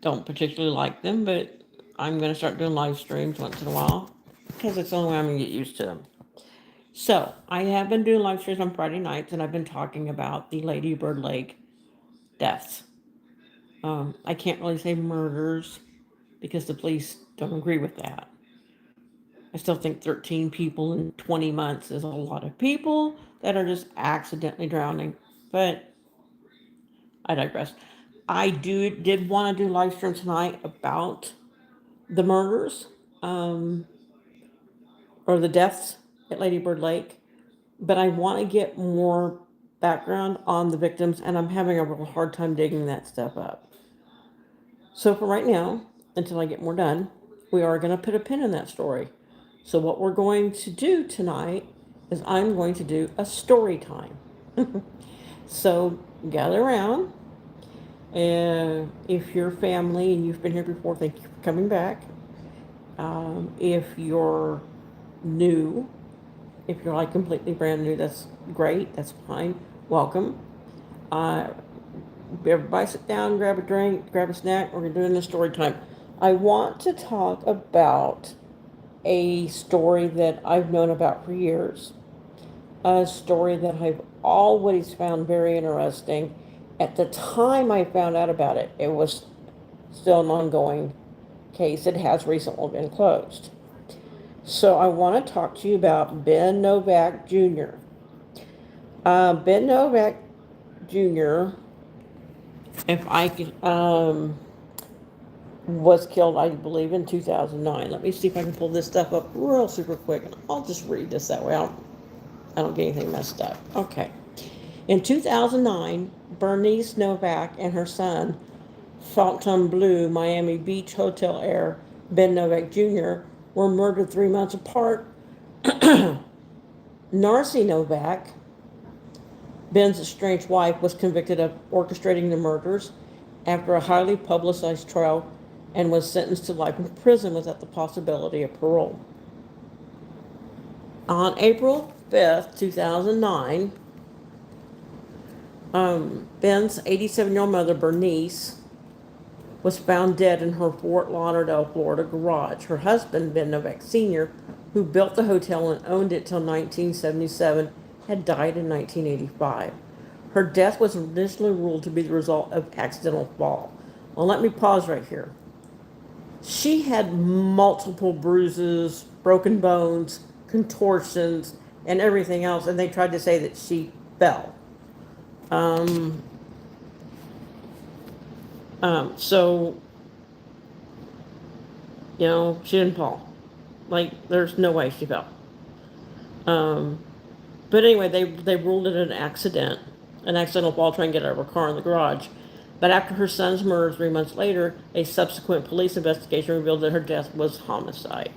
don't particularly like them, but I'm going to start doing live streams once in a while because it's the only way I'm going to get used to them. So, I have been doing live streams on Friday nights and I've been talking about the Lady Bird Lake deaths. I can't really say murders because the police don't agree with that. I still think 13 people in 20 months is a lot of people that are just accidentally drowning. But I digress. I did want to do live stream tonight about the murders, um, or the deaths at Lady Bird Lake, but I want to get more background on the victims, and I'm having a real hard time digging that stuff up. So for right now, until I get more done, we are going to put a pin in that story. So what we're going to do tonight is I'm going to do a story time. So gather around. If you're family and you've been here before, thank you for coming back. If you're new, if you're like completely brand new, that's great. That's fine. Welcome. Uh, Everybody sit down, grab a drink, grab a snack. We're doing the story time. I want to talk about a story that I've known about for years. A story that I've always found very interesting. At the time I found out about it, it was still an ongoing case. It has recently been closed. So I want to talk to you about Ben Novak Jr. Ben Novak Jr., if I could, was killed, I believe, in 2009. Let me see if I can pull this stuff up real super quick, and I'll just read this that way. I don't get anything messed up. Okay. In 2009, Bernice Novak and her son, Fontainebleau Miami Beach hotel heir Ben Novak Jr., were murdered 3 months apart. Narcy Novak, Ben's estranged wife, was convicted of orchestrating the murders after a highly publicized trial and was sentenced to life in prison without the possibility of parole. On April 5th, 2009, Ben's 87-year-old mother, Bernice, was found dead in her Fort Lauderdale, Florida garage. Her husband, Ben Novak Sr., who built the hotel and owned it till 1977, had died in 1985. Her death was initially ruled to be the result of accidental fall. Well, let me pause right here. She had multiple bruises, broken bones, contortions, and everything else, and they tried to say that she fell. Um, so, she didn't fall. Like, there's no way she fell. Um, but anyway, they ruled it an accidental fall trying to get out of her car in the garage. But after her son's murder 3 months later, a subsequent police investigation revealed that her death was homicide.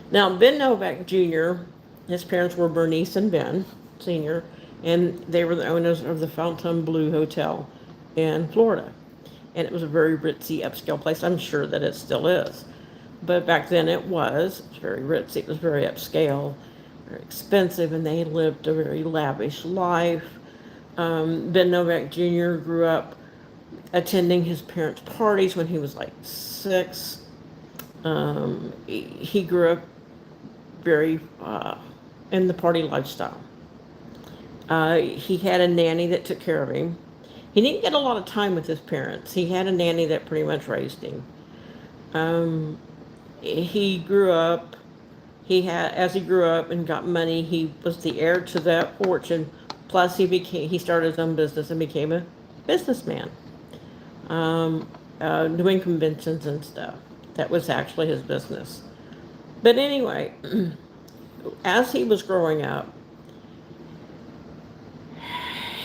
Now, Ben Novak Jr., his parents were Bernice and Ben Sr., and they were the owners of the Fontainebleau Hotel in Florida. And it was a very ritzy, upscale place. I'm sure that it still is. But back then it was very ritzy, it was very upscale, very expensive, and they lived a very lavish life. Ben Novak Jr. grew up attending his parents' parties when he was like 6. He grew up very in the party lifestyle. He had a nanny that took care of him. He didn't get a lot of time with his parents. He had a nanny that pretty much raised him. Um, he grew up. As he grew up and got money, he was the heir to that fortune. Plus, he started his own business and became a businessman, doing conventions and stuff. That was actually his business. But anyway, as he was growing up,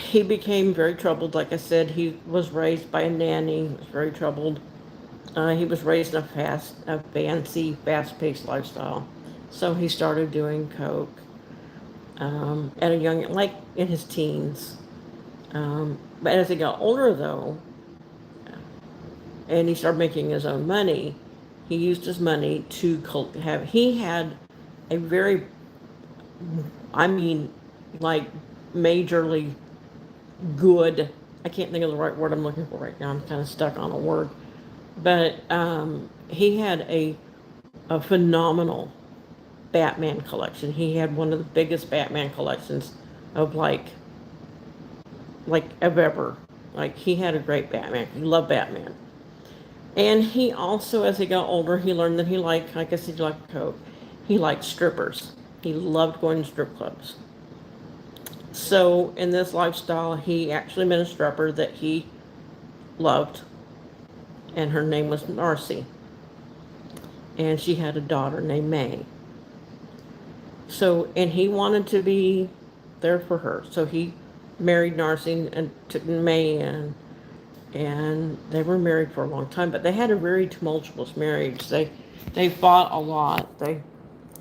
he became very troubled. Like I said, he was raised by a nanny. He was very troubled. He was raised in a fancy, fast-paced lifestyle. So he started doing coke at a young, like in his teens. But as he got older, though, and he started making his own money, he used his money to have. He had a very, I mean, like majorly good. I can't think of the right word I'm looking for right now. I'm kind of stuck on a word. But he had a phenomenal Batman collection. He had one of the biggest Batman collections of of ever. Like he had a great Batman. He loved Batman. And he also, as he got older, he learned that he liked, I guess he liked coke. He liked strippers. He loved going to strip clubs. So in this lifestyle, he actually met a stripper that he loved, and her name was Narcy. And she had a daughter named May. So, and he wanted to be there for her. So he married Narcy and took May in, and they were married for a long time. But they had a very tumultuous marriage. They fought a lot. They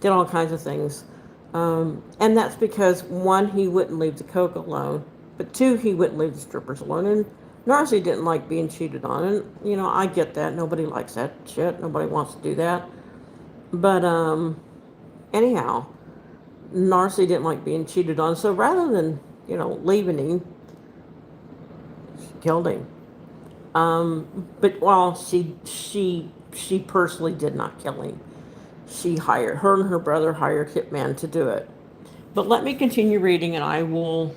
did all kinds of things, and that's because one, he wouldn't leave the coke alone, but two, he wouldn't leave the strippers alone. And Narcy didn't like being cheated on, and I get that. Nobody likes that shit. Nobody wants to do that. But anyhow, Narcy didn't like being cheated on, so rather than leaving him, she killed him. But while she personally did not kill him, she hired her and her brother hired hitman to do it. But let me continue reading, and I will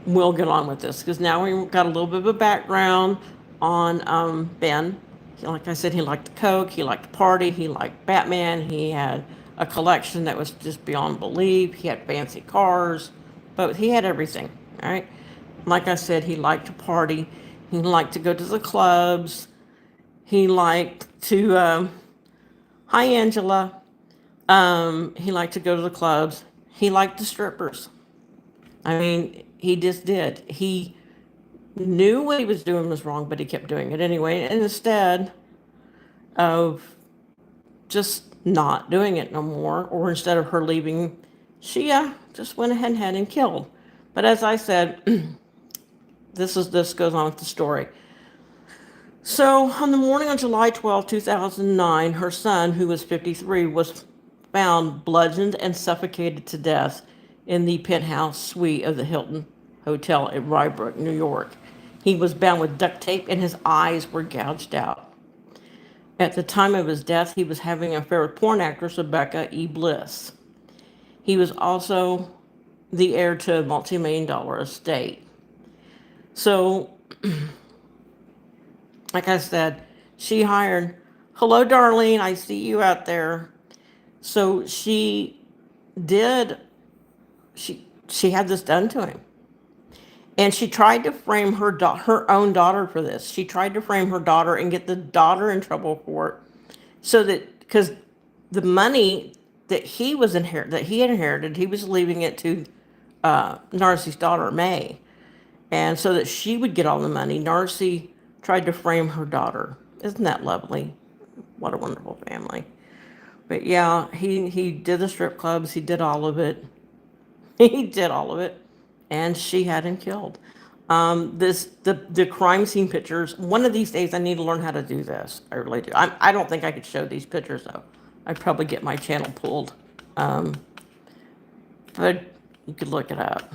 get on with this because now we've got a little bit of a background on Ben. Like I said, he liked the coke, he liked the party, he liked Batman. He had a collection that was just beyond belief. He had fancy cars, but he had everything. All right. Like I said, he liked to party. He liked to go to the clubs. He liked to. Hi, Angela. He liked to go to the clubs. He liked the strippers. I mean, he just did. He knew what he was doing was wrong, but he kept doing it anyway. And instead of just not doing it no more, or instead of her leaving, she just went ahead and had him killed. But as I said, this goes on with the story. So on the morning of July 12th, 2009, her son, who was 53, was found bludgeoned and suffocated to death in the penthouse suite of the Hilton Hotel in Rye Brook, New York. He was bound with duct tape and his eyes were gouged out. At the time of his death, he was having an affair with porn actress Rebecca E. Bliss. He was also the heir to a multi-million-dollar estate. So, like I said, she hired, hello, Darlene, I see you out there. So did, she had this done to him. And she tried to frame her own daughter for this. She tried to frame her daughter and get the daughter in trouble for it, so that because the money that he had inherited, he was leaving it to Narcy's daughter May, and so that she would get all the money. Narcy tried to frame her daughter. Isn't that lovely? What a wonderful family. But yeah, he did the strip clubs. He did all of it. He did all of it, and she had him killed. The crime scene pictures. One of these days, I need to learn how to do this. I really do. I don't think I could show these pictures though. I'd probably get my channel pulled. Um, but you could look it up.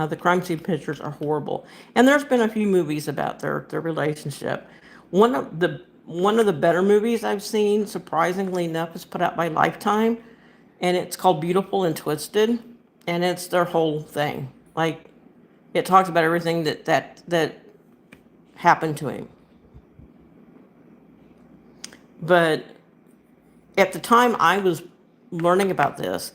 The crime scene pictures are horrible, and there's been a few movies about their relationship. One of the better movies I've seen, surprisingly enough, is put out by Lifetime, and it's called Beautiful and Twisted, and it's their whole thing. Like it talks about everything that happened to him. But at the time I was learning about this,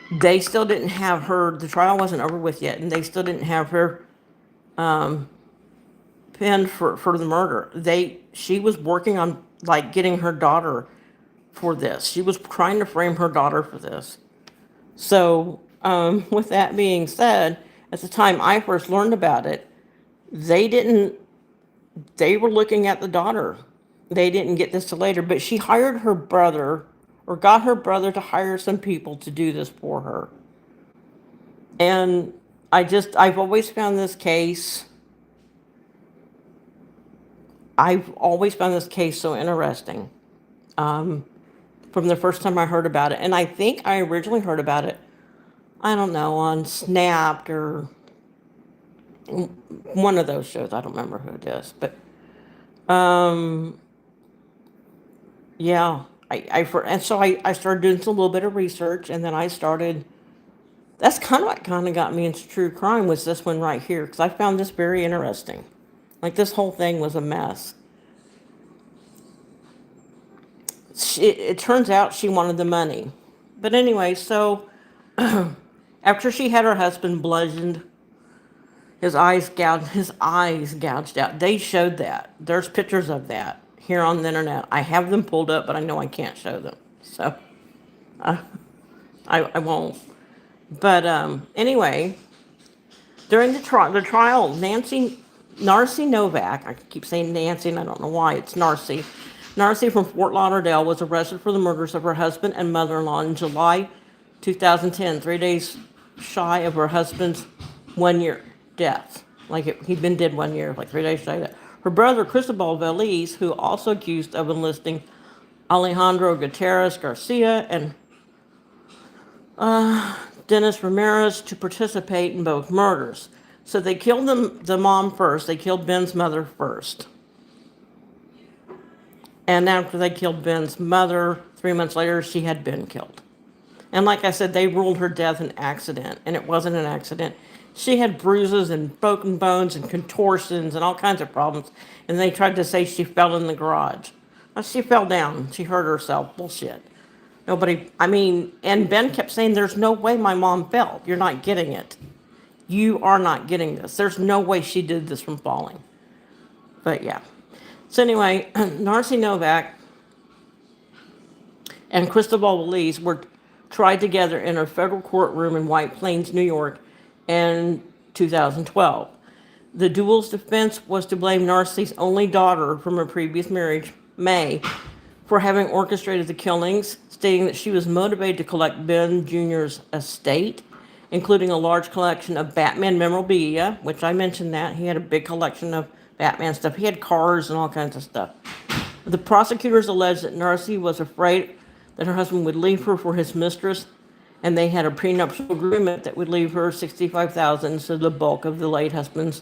they still didn't have her. The trial wasn't over with yet, and they still didn't have her pinned for the murder. She was working on like getting her daughter for this. She was trying to frame her daughter for this. So, with that being said, at the time I first learned about it, they didn't, they were looking at the daughter. They didn't get this till later, but she hired her brother or got her brother to hire some people to do this for her. And I've always found this case, I've always found this case so interesting. From the first time I heard about it. And I think I originally heard about it, I don't know, on Snapped or one of those shows. I don't remember who it is, but Um, yeah, and so I started doing some little bit of research, and then I started. That's kind of what kind of got me into true crime was this one right here because I found this very interesting. Like this whole thing was a mess. It turns out she wanted the money, but anyway, so after she had her husband bludgeoned, his eyes gouged out. They showed that. There's pictures of that here on the internet. I have them pulled up, but I know I can't show them, so I won't. But anyway, during the trial, Narcy Novak, I keep saying Nancy, and I don't know why it's Narcy. Narcy from Fort Lauderdale was arrested for the murders of her husband and mother-in-law in July 2010, 3 days shy of her husband's 1 year death. He'd been dead 1 year, like 3 days shy of that. Her brother, Cristobal Veliz, who also accused of enlisting Alejandro Gutierrez Garcia and Dennis Ramirez to participate in both murders. So they killed the mom first. They killed Ben's mother first. And after they killed Ben's mother, 3 months later, she had been killed. And like I said, they ruled her death an accident, and it wasn't an accident. She had bruises and broken bones and contortions and all kinds of problems. And they tried to say she fell in the garage. Well, she fell down. She hurt herself. Bullshit. Nobody, I mean, and Ben kept saying, there's no way my mom fell. You're not getting it. You are not getting this. There's no way she did this from falling. But yeah. So anyway, Narcy Novak and Cristobal Belize were tried together in a federal courtroom in White Plains, New York in 2012. The duel's defense was to blame Narcy's only daughter from her previous marriage, May, for having orchestrated the killings, stating that she was motivated to collect Ben Jr.'s estate, including a large collection of Batman memorabilia, which I mentioned that. He had a big collection of Batman stuff. He had cars and all kinds of stuff. The prosecutors alleged that Narcy was afraid that her husband would leave her for his mistress, and they had a prenuptial agreement that would leave her $65,000 to the bulk of the late husband's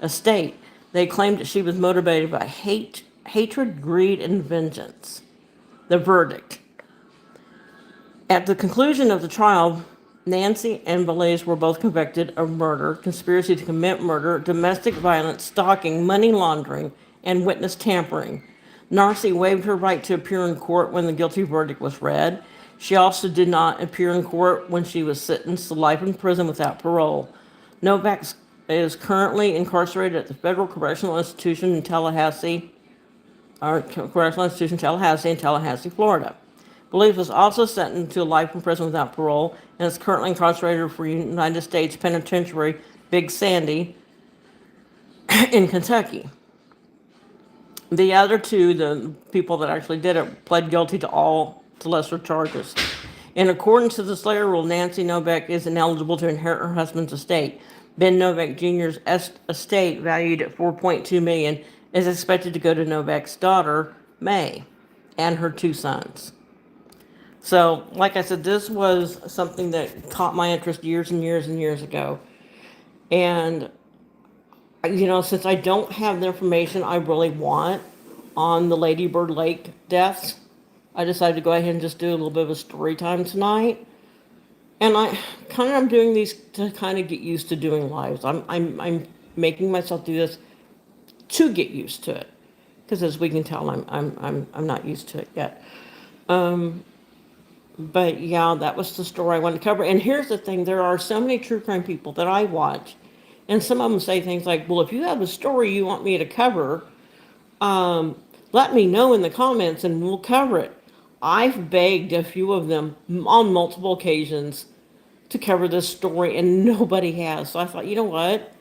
estate. They claimed that she was motivated by hatred, greed, and vengeance. The verdict. At the conclusion of the trial, Nancy and Belize were both convicted of murder, conspiracy to commit murder, domestic violence, stalking, money laundering, and witness tampering. Narcy waived her right to appear in court when the guilty verdict was read. She also did not appear in court when she was sentenced to life in prison without parole. Novak is currently incarcerated at the Federal Correctional Institution in Tallahassee, in Tallahassee, Florida. Belize was also sentenced to life in prison without parole and is currently incarcerated for United States Penitentiary Big Sandy in Kentucky. The other two, the people that actually did it, pled guilty to lesser charges. In accordance to the Slayer rule, Nancy Novak is ineligible to inherit her husband's estate. Ben Novak Jr.'s estate, valued at $4.2 million, is expected to go to Novak's daughter, May, and her two sons. So, like I said, this was something that caught my interest years and years and years ago. And, since I don't have the information I really want on the Lady Bird Lake deaths, I decided to go ahead and just do a little bit of a story time tonight. And I'm doing these to kind of get used to doing lives. I'm making myself do this to get used to it, because as we can tell, I'm not used to it yet. But yeah, that was the story I wanted to cover. And here's the thing: there are so many true crime people that I watch, and some of them say things like, "Well, if you have a story you want me to cover, let me know in the comments and we'll cover it." I've begged a few of them on multiple occasions to cover this story, and nobody has. So I thought, you know what?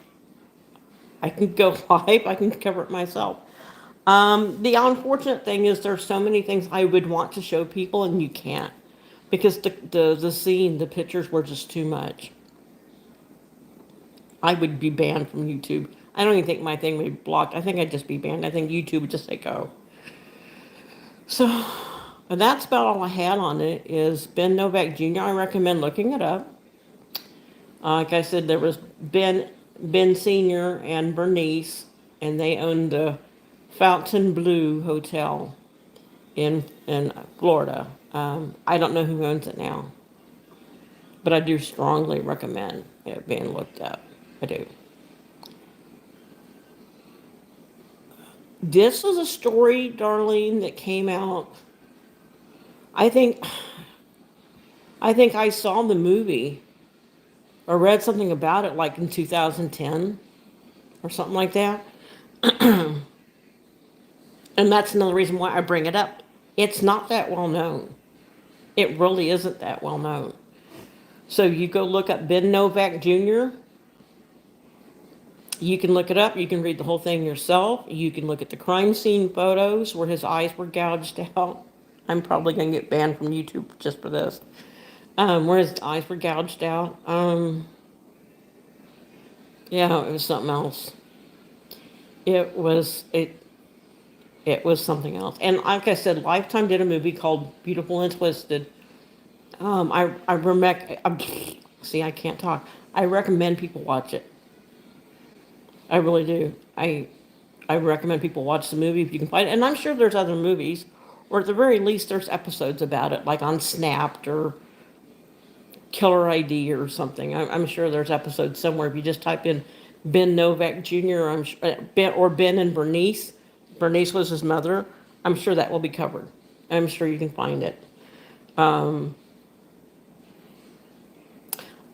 I can go live. I can cover it myself. The unfortunate thing is there's so many things I would want to show people, and you can't, because the scene, the pictures were just too much. I would be banned from YouTube. I don't even think my thing would be blocked. I think I'd just be banned. I think YouTube would just say go. So, but that's about all I had on it. Is Ben Novak Jr. I recommend looking it up. Like I said, there was Ben Sr. and Bernice, and they owned the Fontainebleau Hotel in Florida. I don't know who owns it now, but I do strongly recommend it being looked up. I do. This was a story, Darlene, that came out. I think I think I saw the movie or read something about it like in 2010 or something like that. And that's another reason why I bring it up. It's not that well known. It really isn't that well known. So you go look up Ben Novak Jr. You can look it up. You can read the whole thing yourself. You can look at the crime scene photos where his eyes were gouged out. I'm probably going to get banned from YouTube just for this. Where his eyes were gouged out. Yeah, it was something else. It was it. It was something else. And like I said, Lifetime did a movie called Beautiful and Twisted. I remember. See, I can't talk. I recommend people watch it. I really do. I recommend people watch the movie if you can find it. And I'm sure there's other movies, or at the very least, there's episodes about it, like on Snapped or Killer ID or something. I'm sure there's episodes somewhere. If you just type in Ben Novak Jr., Ben or Ben and Bernice. Bernice was his mother. I'm sure that will be covered. I'm sure you can find it. And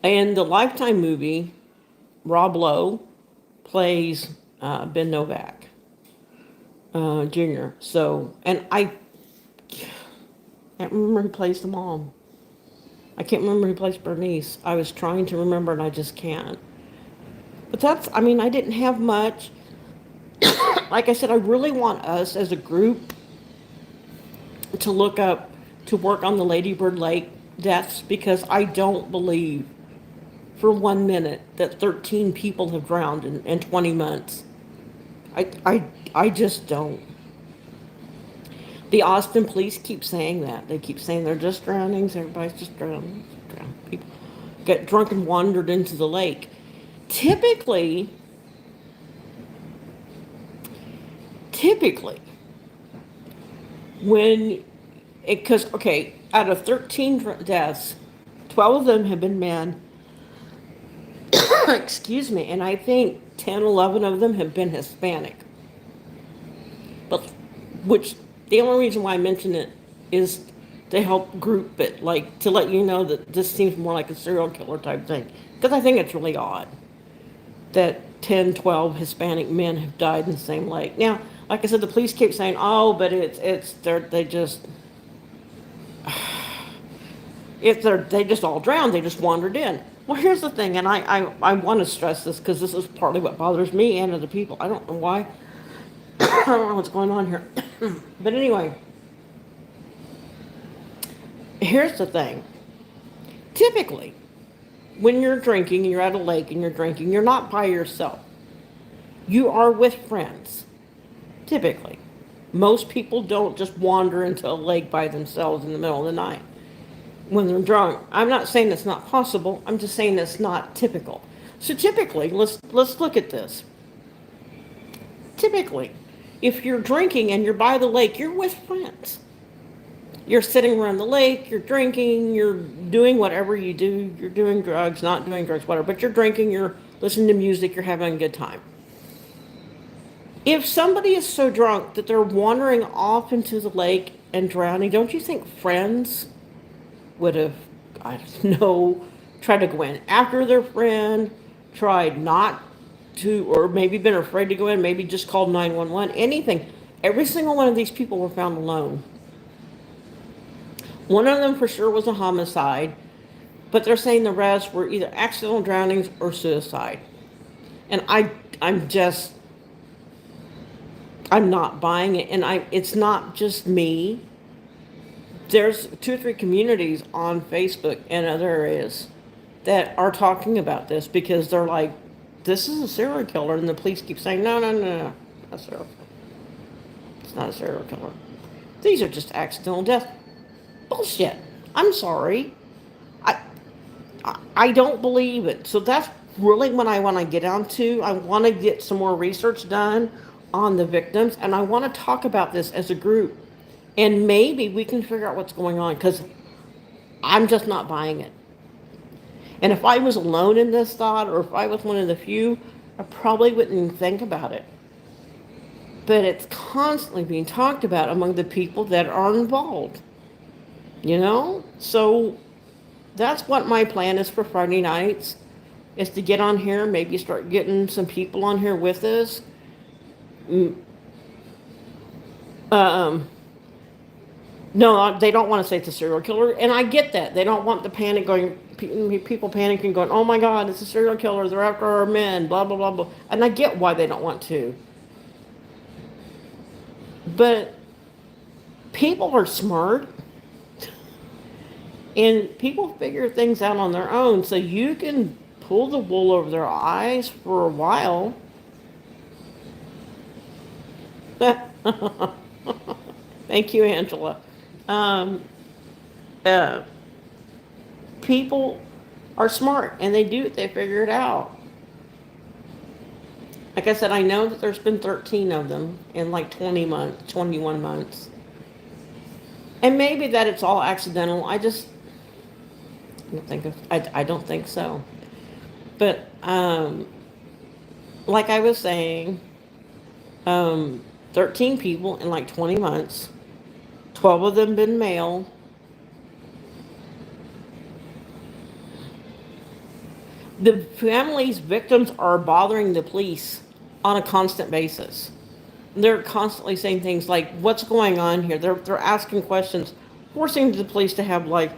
the Lifetime movie, Rob Lowe plays Ben Novak Jr. So, and I can't remember who plays the mom. I can't remember who plays Bernice. I was trying to remember and I just can't. But that's, I mean, I didn't have much. Like I said, I really want us as a group to look up, to work on the Lady Bird Lake deaths because I don't believe for 1 minute that 13 people have drowned in 20 months. I just don't. The Austin police keep saying that. They keep saying they're just drownings, everybody's just drowning. People get drunk and wandered into the lake. Typically, when because okay, out of 13 deaths, 12 of them have been men. Excuse me, and I think 10, 11 of them have been Hispanic. But which the only reason why I mention it is to help group it, like to let you know that this seems more like a serial killer type thing. Because I think it's really odd that 10, 12 Hispanic men have died in the same lake. Now, like I said, the police keep saying, "Oh, but they just if they just all drowned, they just wandered in." Well, here's the thing, and I want to stress this because this is partly what bothers me and other people. I don't know why. I don't know what's going on here. But anyway, here's the thing. Typically, when you're drinking, you're at a lake and you're drinking, you're not by yourself. You are with friends. Typically. Most people don't just wander into a lake by themselves in the middle of the night when they're drunk. I'm not saying it's not possible. I'm just saying it's not typical. So typically, let's look at this. Typically, if you're drinking and you're by the lake, you're with friends. You're sitting around the lake, you're drinking, you're doing whatever you do. You're doing drugs, not doing drugs, whatever. But you're drinking, you're listening to music, you're having a good time. If somebody is so drunk that they're wandering off into the lake and drowning, don't you think friends would have, I don't know, tried to go in after their friend, tried not to, or maybe been afraid to go in, maybe just called 911, anything. Every single one of these people were found alone. One of them for sure was a homicide, but they're saying the rest were either accidental drownings or suicide. And I'm not buying it. And it's not just me. There's 2 or 3 communities on Facebook and other areas that are talking about this because they're like, this is a serial killer. And the police keep saying, no, not a serial killer. It's not a serial killer. These are just accidental deaths. Bullshit. I'm sorry. I don't believe it. So that's really what I want to get down to. I want to get some more research done on the victims, and I want to talk about this as a group. And maybe we can figure out what's going on because I'm just not buying it. And if I was alone in this thought, or if I was one of the few, I probably wouldn't even think about it. But it's constantly being talked about among the people that are involved, you know? So that's what my plan is for Friday nights, is to get on here, maybe start getting some people on here with us. Mm, Um, no, they don't want to say it's a serial killer, and I get that. They don't want the panic going, people panicking, going, "Oh my God, it's a serial killer! They're after our men!" Blah blah blah blah. And I get why they don't want to, but people are smart, and people figure things out on their own. So you can pull the wool over their eyes for a while. Thank you, Angela. Um, uh, People are smart, and they figure it out. Like I said, I know that there's been 13 of them in like 20 months, 21 months. And maybe that it's all accidental. I don't think so. But like I was saying, um, 13 people in like 20 months, 12 of them been male. The families, victims are bothering the police on a constant basis. They're constantly saying things like, "What's going on here?" They're asking questions, forcing the police to have like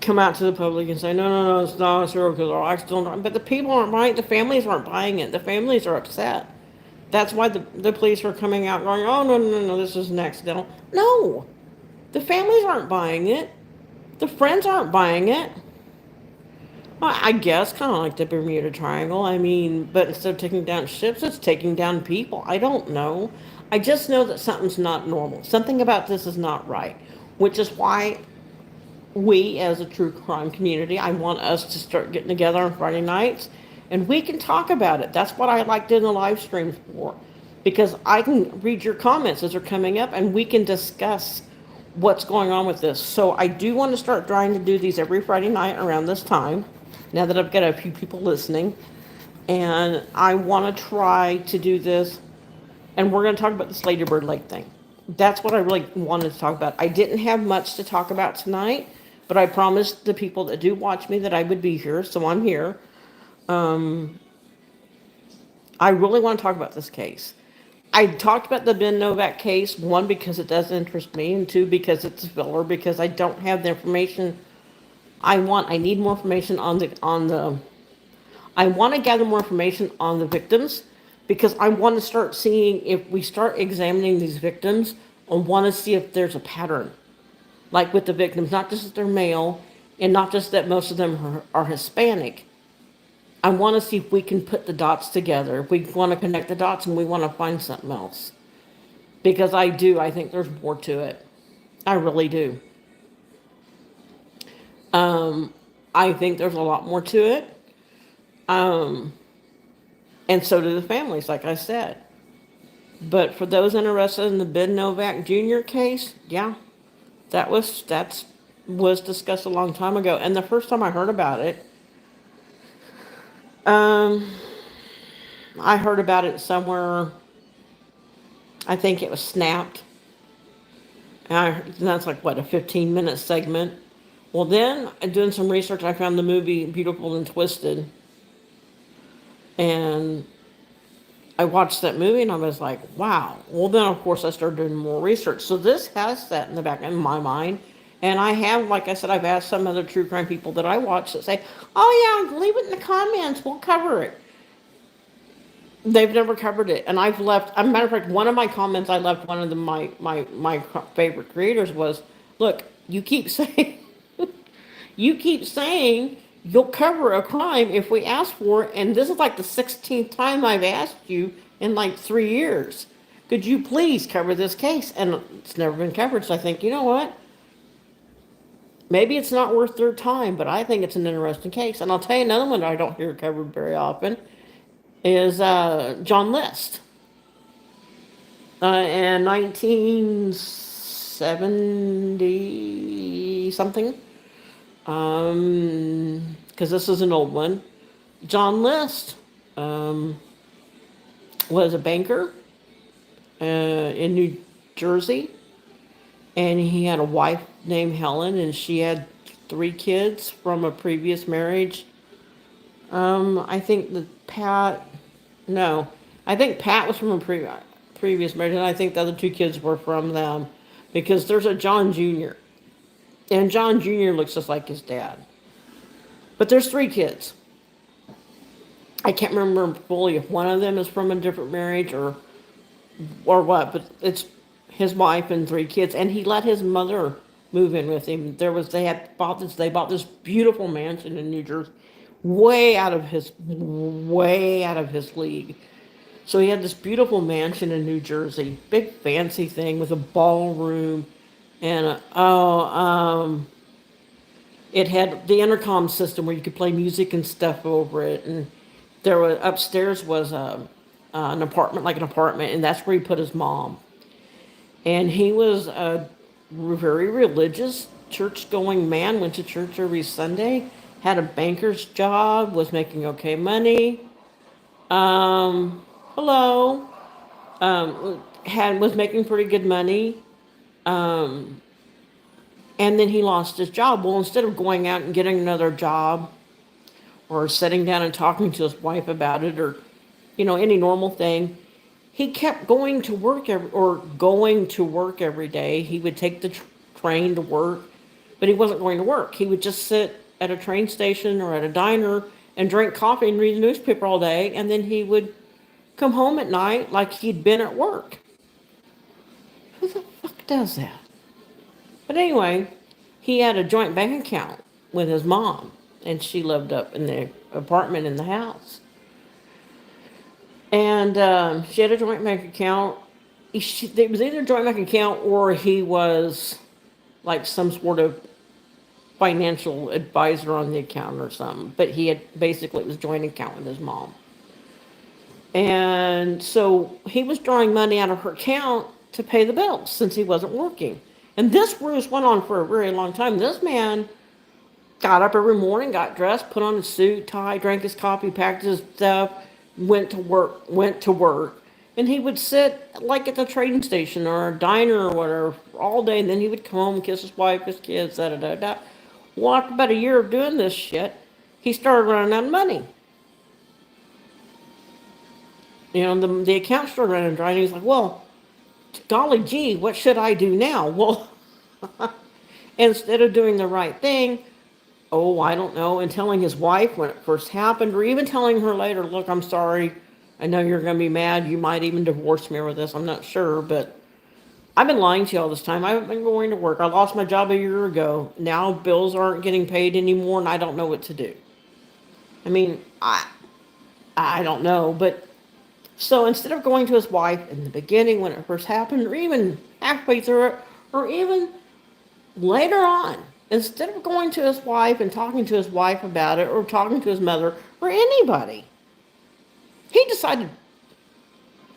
come out to the public and say, "No, no, no, it's not a serial killer. I still don't." But the people aren't buying. The families aren't buying it. The families are upset. That's why the police are coming out going, "Oh no, no, no, no, this is an accidental." No, the families aren't buying it. The friends aren't buying it. Well, I guess kind of like the Bermuda Triangle. I mean, but instead of taking down ships, it's taking down people. I don't know. I just know that something's not normal. Something about this is not right, which is why we, as a true crime community, I want us to start getting together on Friday nights and we can talk about it. That's what I like doing the live streams for, because I can read your comments as they're coming up and we can discuss what's going on with this. So I do want to start trying to do these every Friday night around this time, now that I've got a few people listening. And I want to try to do this, and we're going to talk about this Lady Bird Lake thing. That's what I really wanted to talk about. I didn't have much to talk about tonight, but I promised the people that do watch me that I would be here, so I'm here. Um, I really want to talk about this case. I talked about the Ben Novak case, one, because it does interest me, and two, because it's a filler, because I don't have the information I want. I need more information I want to gather more information on the victims, because I want to start seeing, if we start examining these victims, I want to see if there's a pattern, like with the victims, not just that they're male and not just that most of them are Hispanic. I want to see if we can put the dots together, if we want to connect the dots and we want to find something else. Because I think there's more to it. I really do. Um, I think there's a lot more to it. Um, and so do the families, like I said. But for those interested in the Ben Novak Jr. case, yeah, that's was discussed a long time ago. And the first time I heard about it, um, I heard about it somewhere. I think it was Snapped. And that's like what, a 15-minute segment. Well, then doing some research, I found the movie Beautiful and Twisted, and I watched that movie and I was like, wow. Well, then of course I started doing more research. So this has that in the back of my mind. And I have, like I said, I've asked some other true crime people that I watch that say, oh yeah, leave it in the comments. We'll cover it. They've never covered it. And I've left, as a matter of fact, one of my comments I left one of my favorite creators was, look, you keep saying you'll cover a crime if we ask for it, and this is like the 16th time I've asked you in like 3 years. Could you please cover this case? And it's never been covered, so I think, you know what? Maybe it's not worth their time, but I think it's an interesting case. And I'll tell you another one that I don't hear covered very often is John List. in 1970 something. Because this is an old one. John List um, was a banker in New Jersey, and he had a wife named Helen, and she had three kids from a previous marriage. I think that Pat, no, I think Pat was from a previous marriage, and I think the other two kids were from them, because there's a John Jr. and John Jr. looks just like his dad. But there's three kids. I can't remember fully if one of them is from a different marriage or what, but it's his wife and three kids, and he let his mother move in with him. They bought this beautiful mansion in New Jersey, way out of his league. So he had this beautiful mansion in New Jersey, big fancy thing with a ballroom, and it had the intercom system where you could play music and stuff over it, and there was upstairs was an apartment, like an apartment, and that's where he put his mom. And he was a very religious, church-going man. Went to church every Sunday. Had a banker's job. Was making okay money. Hello. Had was making pretty good money. Um, and then he lost his job. Well, instead of going out and getting another job, or sitting down and talking to his wife about it, or any normal thing, he kept going to work every day. He would take the train to work, but he wasn't going to work. He would just sit at a train station or at a diner and drink coffee and read the newspaper all day, and then he would come home at night like he'd been at work. Who the fuck does that? But anyway, he had a joint bank account with his mom, and she lived up in the apartment in the house. And she had a joint bank account. It was either a joint bank account or he was like some sort of financial advisor on the account or something. But he had basically, it was a joint account with his mom. And so he was drawing money out of her account to pay the bills since he wasn't working. And this ruse went on for a very long time. This man got up every morning, got dressed, put on a suit, tie, drank his coffee, packed his stuff, went to work. And he would sit like at the train station or a diner or whatever all day, and then he would come home, kiss his wife, his kids, da da da da. Well, after about a year of doing this shit, he started running out of money. The account started running dry, and he's like, well, golly gee, what should I do now? Well, instead of doing the right thing, oh, I don't know, and telling his wife when it first happened, or even telling her later, look, I'm sorry. I know you're going to be mad. You might even divorce me over this. I'm not sure, but I've been lying to you all this time. I haven't been going to work. I lost my job a year ago. Now bills aren't getting paid anymore, and I don't know what to do. I mean, I don't know, but so instead of going to his wife in the beginning when it first happened, or even halfway through it, or even later on, instead of going to his wife and talking to his wife about it, or talking to his mother, or anybody, he decided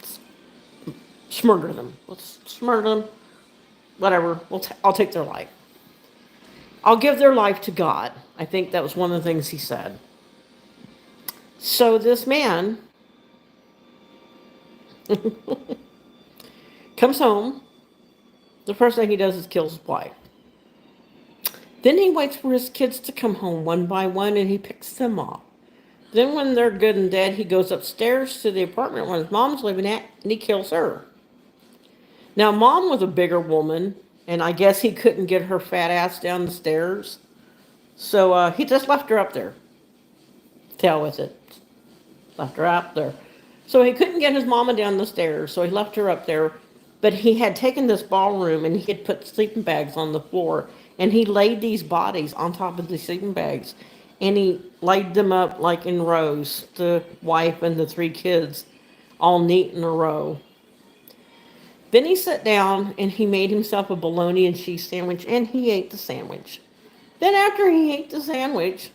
to smurder them. Let's smurder them. Whatever. I'll take their life. I'll give their life to God. I think that was one of the things he said. So this man comes home. The first thing he does is kills his wife. Then he waits for his kids to come home one by one, and he picks them off. Then when they're good and dead, he goes upstairs to the apartment where his mom's living at, and he kills her. Now, mom was a bigger woman, and I guess he couldn't get her fat ass down the stairs. So he just left her up there. To hell with it. Left her up there. So he couldn't get his mama down the stairs, so he left her up there. But he had taken this ballroom, and he had put sleeping bags on the floor, and he laid these bodies on top of the sleeping bags, and he laid them up like in rows, the wife and the three kids, all neat in a row. Then he sat down and he made himself a bologna and cheese sandwich, and he ate the sandwich. Then after he ate the sandwich,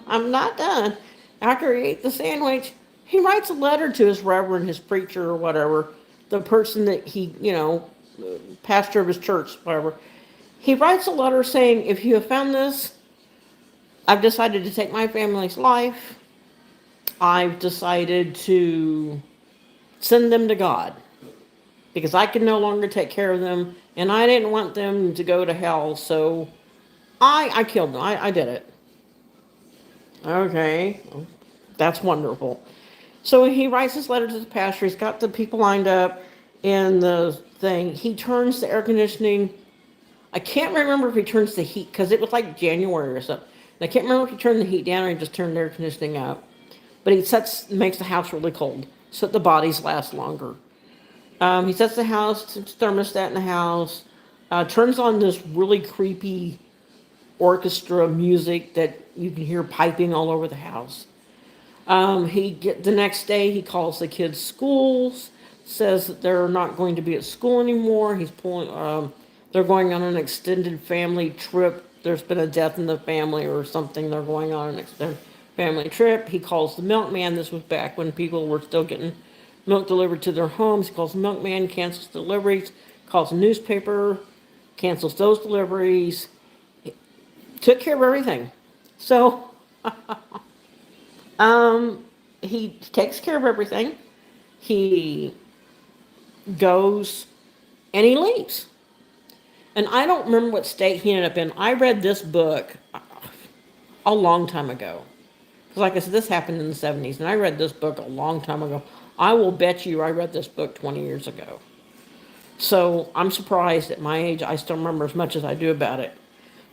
I'm not done. After he ate the sandwich, he writes a letter to his reverend, his preacher or whatever, the person that he, pastor of his church, whatever, he writes a letter saying, if you have found this, I've decided to take my family's life. I've decided to send them to God because I can no longer take care of them, and I didn't want them to go to hell, so I killed them. I did it. Okay, that's wonderful. So he writes this letter to the pastor. He's got the people lined up in the thing. He turns the air conditioning. I can't remember if he turns the heat because it was like January or something. And I can't remember if he turned the heat down or he just turned the air conditioning up. But he makes the house really cold so that the bodies last longer. He sets the house, thermostat in the house, turns on this really creepy orchestra music that you can hear piping all over the house. The next day he calls the kids' schools, says that they're not going to be at school anymore. They're going on an extended family trip. There's been a death in the family or something. They're going on an extended family trip. He calls the milkman. This was back when people were still getting milk delivered to their homes. He calls the milkman, cancels deliveries, calls the newspaper, cancels those deliveries. He took care of everything. So, he takes care of everything. He goes and he leaves. And I don't remember what state he ended up in. I read this book a long time ago. Because, like I said, this happened in the 70s, and I read this book a long time ago. I will bet you I read this book 20 years ago. So I'm surprised at my age I still remember as much as I do about it.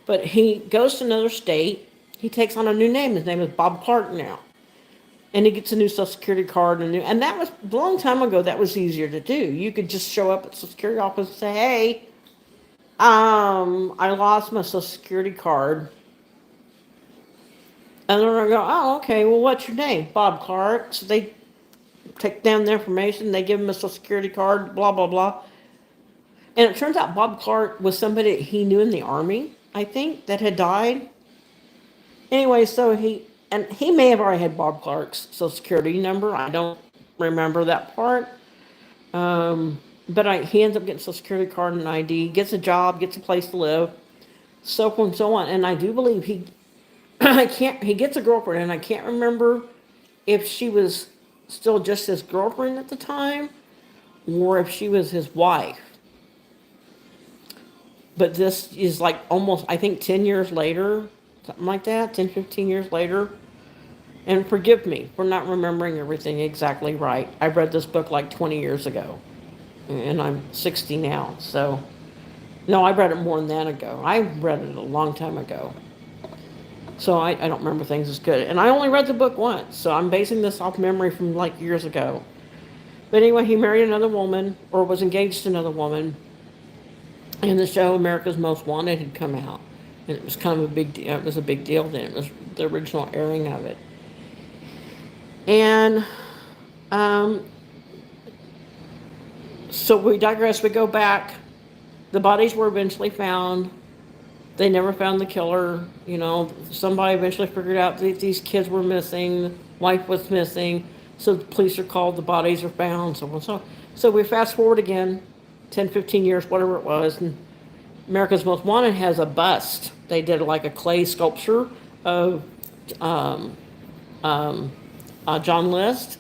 But he goes to another state. He takes on a new name. His name is Bob Clark now. And he gets a new Social Security card. And that was a long time ago. That was easier to do. You could just show up at the Social Security office and say, hey, I lost my Social Security card. And they're gonna go, oh, okay, well, what's your name? Bob Clark. So they take down the information, they give him a Social Security card, blah, blah, blah. And it turns out Bob Clark was somebody he knew in the Army, I think, that had died. Anyway, so he may have already had Bob Clark's Social Security number. I don't remember that part. But he ends up getting a Social Security card and ID, gets a job, gets a place to live, so forth and so on. And I do believe he gets a girlfriend, and I can't remember if she was still just his girlfriend at the time or if she was his wife. But this is like almost, I think, 10 years later, something like that, 10, 15 years later. And forgive me for not remembering everything exactly right. I read this book like 20 years ago, and I'm 60 now. So, no, I read it more than that ago. I read it a long time ago. So I don't remember things as good. And I only read the book once, so I'm basing this off memory from like years ago. But anyway, he married another woman, or was engaged to another woman. And the show America's Most Wanted had come out. And it was kind of a big deal. It was a big deal then. It was the original airing of it. And so we digress. We go back. The bodies were eventually found. They never found the killer. Somebody eventually figured out that these kids were missing. The wife was missing. So the police are called. The bodies are found. So on and so on. So we fast forward again, 10, 15 years, whatever it was. And America's Most Wanted has a bust. They did like a clay sculpture of John List.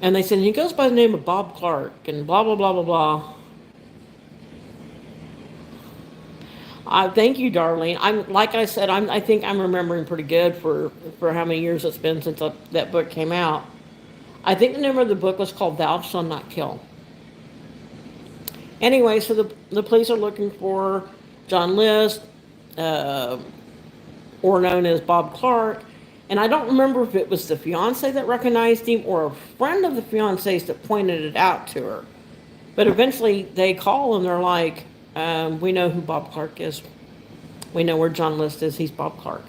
And they said, he goes by the name of Bob Clark and blah, blah, blah, blah, blah. Thank you, Darlene. Like I said, I think I'm remembering pretty good for how many years it's been since that book came out. I think the name of the book was called Thou Shalt Not Kill. Anyway, so the police are looking for John List, or known as Bob Clark. And I don't remember if it was the fiance that recognized him or a friend of the fiance's that pointed it out to her. But eventually they call and they're like, we know who Bob Clark is. We know where John List is. He's Bob Clark.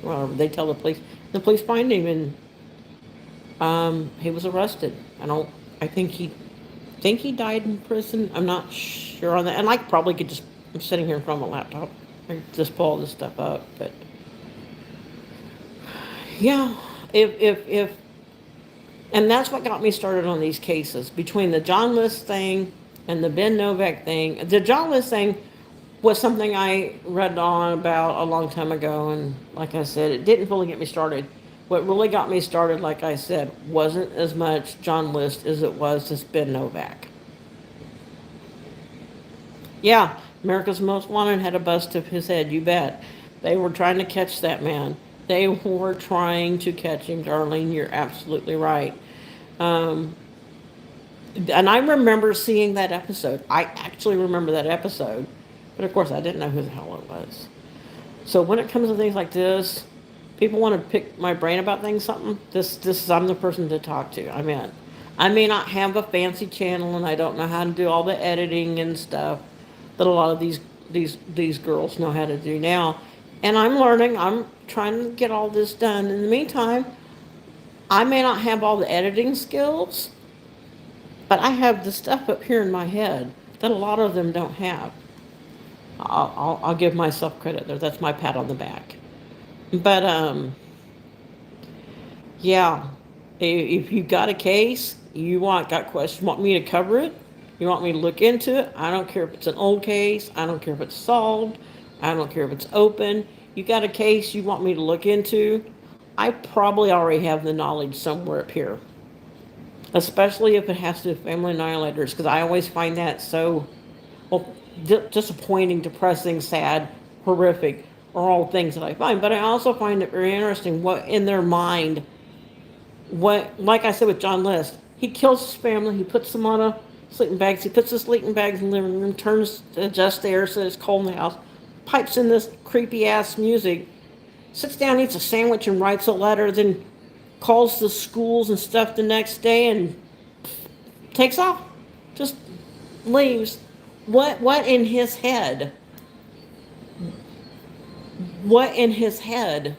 Well, they tell the police. The police find him, and he was arrested. I think he died in prison. I'm not sure on that. And I probably could just, I'm sitting here in front of my laptop. I could just pull all this stuff up. But yeah, if And that's what got me started on these cases. Between the John List thing and the Ben Novak thing, the John List thing was something I read on about a long time ago. And like I said, it didn't really get me started. What really got me started, like I said, wasn't as much John List as it was this Ben Novak. Yeah, America's Most Wanted had a bust of his head, you bet. They were trying to catch that man. They were trying to catch him, Darlene. You're absolutely right. Um, and I remember seeing that episode. I actually remember that episode. But of course, I didn't know who the hell it was. So when it comes to things like this, people want to pick my brain about things, something. This is I'm the person to talk to. I may not have a fancy channel, and I don't know how to do all the editing and stuff that a lot of these girls know how to do now. And I'm learning. I'm trying to get all this done. In the meantime, I may not have all the editing skills, but I have the stuff up here in my head that a lot of them don't have. I'll give myself credit there. That's my pat on the back. But yeah, if you got a case, got questions, want me to cover it, you want me to look into it. I don't care if it's an old case. I don't care if it's solved. I don't care if it's open. You got a case you want me to look into. I probably already have the knowledge somewhere up here, especially if it has to do with family annihilators, because I always find that so, well, disappointing, depressing, sad, horrific, are all things that I find. But I also find it very interesting what in their mind, what, like I said with John List, he kills his family, he puts them on a sleeping bags, he puts the sleeping bags in the living room, turns to adjust the air so it's cold in the house, pipes in this creepy ass music, sits down, eats a sandwich, and writes a letter, then calls the schools and stuff the next day and takes off. Just leaves. What in his head? What in his head?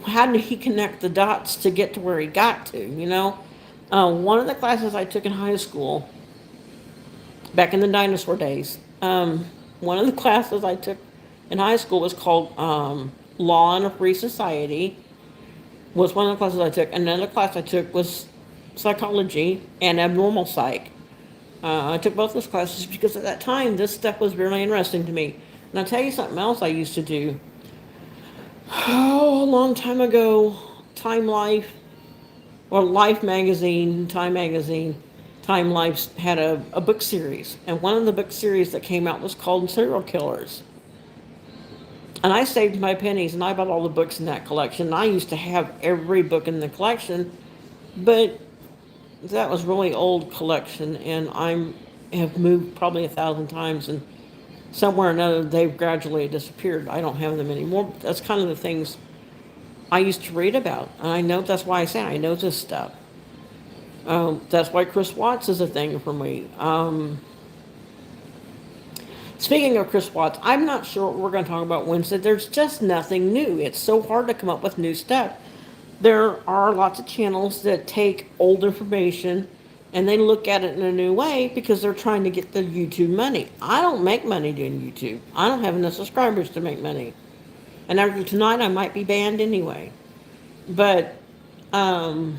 How did he connect the dots to get to where he got to? One of the classes I took in high school, back in the dinosaur days, one of the classes I took in high school was called Law in a Free Society. Was one of the classes I took. Another class I took was psychology and abnormal psych. I took both those classes because at that time this stuff was really interesting to me. And I'll tell you something else I used to do. Oh, a long time ago, Time Life, or Life magazine, Time Life had a book series. And one of the book series that came out was called Serial Killers. And I saved my pennies and I bought all the books in that collection. And I used to have every book in the collection, but that was really old collection, and I have moved probably 1,000 times, and somewhere or another they've gradually disappeared. I don't have them anymore. That's kind of the things I used to read about, and I know that's why I say I know this stuff. That's why Chris Watts is a thing for me. Speaking of Chris Watts, I'm not sure what we're going to talk about Wednesday. There's just nothing new. It's so hard to come up with new stuff. There are lots of channels that take old information and they look at it in a new way because they're trying to get the YouTube money. I don't make money doing YouTube. I don't have enough subscribers to make money. And after tonight, I might be banned anyway. But I,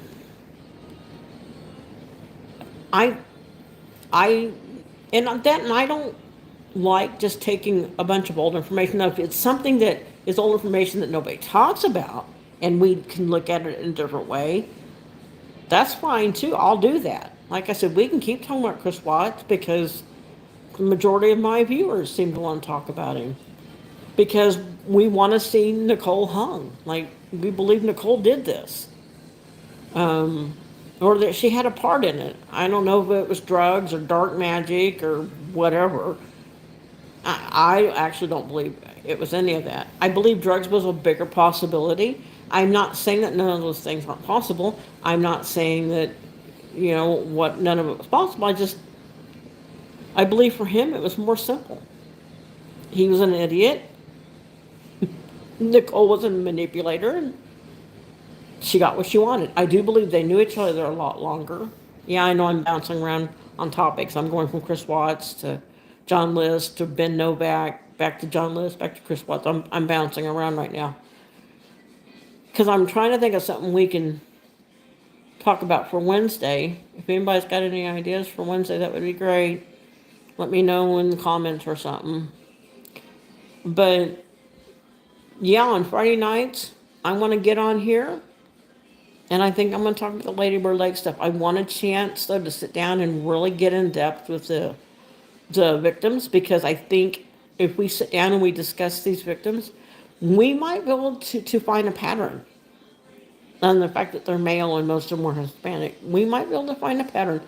I, and I don't like just taking a bunch of old information. Now, if it's something that is old information that nobody talks about, and we can look at it in a different way, that's fine too. I'll do that. Like I said, we can keep talking about Chris Watts because the majority of my viewers seem to want to talk about him because we want to see Nicole hung. Like, we believe Nicole did this. Or that she had a part in it. I don't know if it was drugs or dark magic or whatever. I actually don't believe it was any of that. I believe drugs was a bigger possibility. I'm not saying that none of those things aren't possible. I'm not saying that, none of it was possible. I believe for him it was more simple. He was an idiot. Nicole was a manipulator, and she got what she wanted. I do believe they knew each other a lot longer. Yeah, I know I'm bouncing around on topics. I'm going from Chris Watts to John List to Ben Novak, back to John List, back to Chris Watts. I'm bouncing around right now because I'm trying to think of something we can talk about for Wednesday. If anybody's got any ideas for Wednesday, that would be great. Let me know in the comments or something. But yeah, on Friday nights, I want to get on here, and I think I'm going to talk about the Lady Bird Lake stuff. I want a chance though to sit down and really get in depth with the victims, because I think if we sit down and we discuss these victims, we might be able to find a pattern. And the fact that they're male and most of them were Hispanic, we might be able to find a pattern.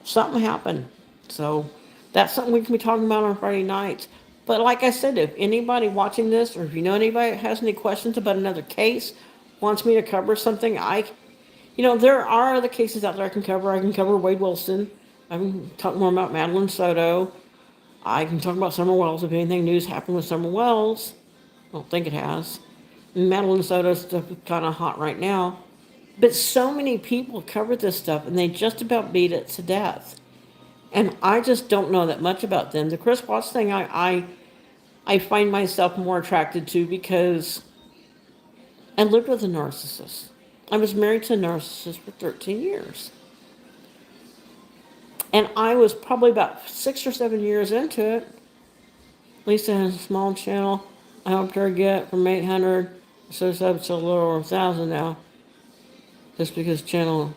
Something happened. So that's something we can be talking about on Friday nights. But like I said, if anybody watching this, or if you know anybody that has any questions about another case, wants me to cover something, there are other cases out there I can cover. I can cover Wade Wilson. I can talk more about Madeline Soto. I can talk about Summer Wells if anything news happened with Summer Wells. I don't think it has. Madeline Soto stuff is kind of hot right now. But so many people cover this stuff and they just about beat it to death. And I just don't know that much about them. The Chris Watts thing I find myself more attracted to because I lived with a narcissist. I was married to a narcissist for 13 years. And I was probably about 6 or 7 years into it. Lisa has a small channel. I helped her get from 800, so it's up to a little over 1,000 now. Just because channel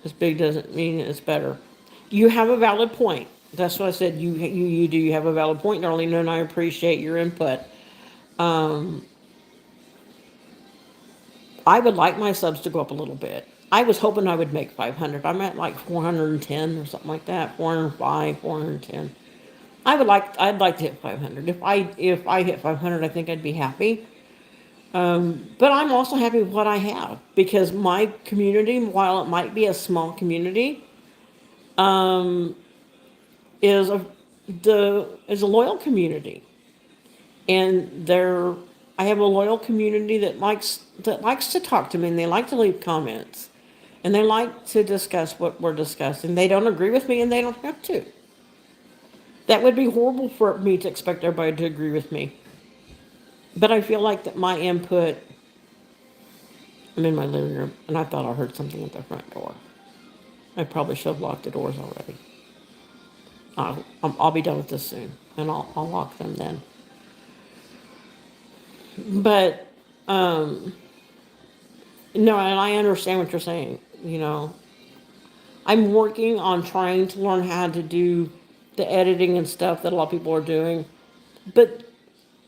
is big doesn't mean it's better. You have a valid point. That's what I said. You do. You have a valid point, Darlene, and I appreciate your input. I would like my subs to go up a little bit. I was hoping I would make 500. I'm at like 410 or something like that. 405, 410. I'd like to hit 500. If I hit 500, I think I'd be happy. But I'm also happy with what I have, because my community, while it might be a small community, is a loyal community, and I have a loyal community that likes to talk to me, and they like to leave comments, and they like to discuss what we're discussing. They don't agree with me, and they don't have to. That would be horrible for me to expect everybody to agree with me. But I feel like that my input. I'm in my living room, and I thought I heard something at the front door. I probably should have locked the doors already. I'll be done with this soon, and I'll lock them then. But no, and I understand what you're saying. I'm working on trying to learn how to do the editing and stuff that a lot of people are doing, but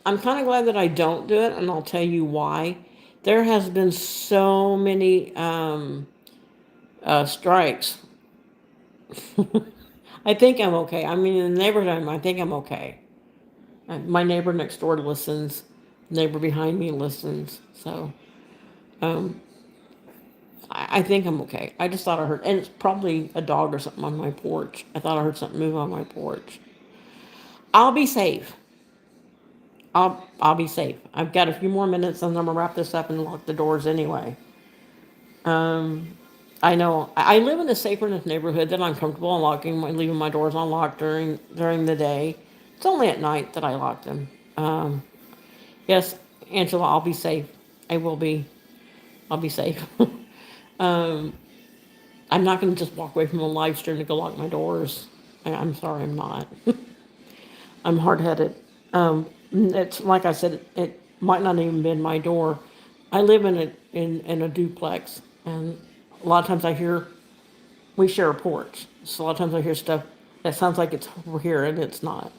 I'm kind of glad that I don't do it, and I'll tell you why. There has been so many strikes. I think I'm okay. I mean, in the neighborhood, I think I'm okay. My neighbor next door listens. Neighbor behind me listens. So, I think I'm okay. I just thought I heard, and it's probably a dog or something on my porch. I thought I heard something move on my porch. I'll be safe. I'll be safe. I've got a few more minutes, and I'm gonna wrap this up and lock the doors anyway. I know I live in a safer enough neighborhood that I'm comfortable leaving my doors unlocked during the day. It's only at night that I lock them. Yes, Angela, I'll be safe. I will be. I'll be safe. I'm not going to just walk away from a live stream to go lock my doors. I'm sorry, I'm not. I'm hard-headed. It's like I said, it might not even be my door. I live in a duplex, and a lot of times we share a porch. So a lot of times I hear stuff that sounds like it's over here, and it's not.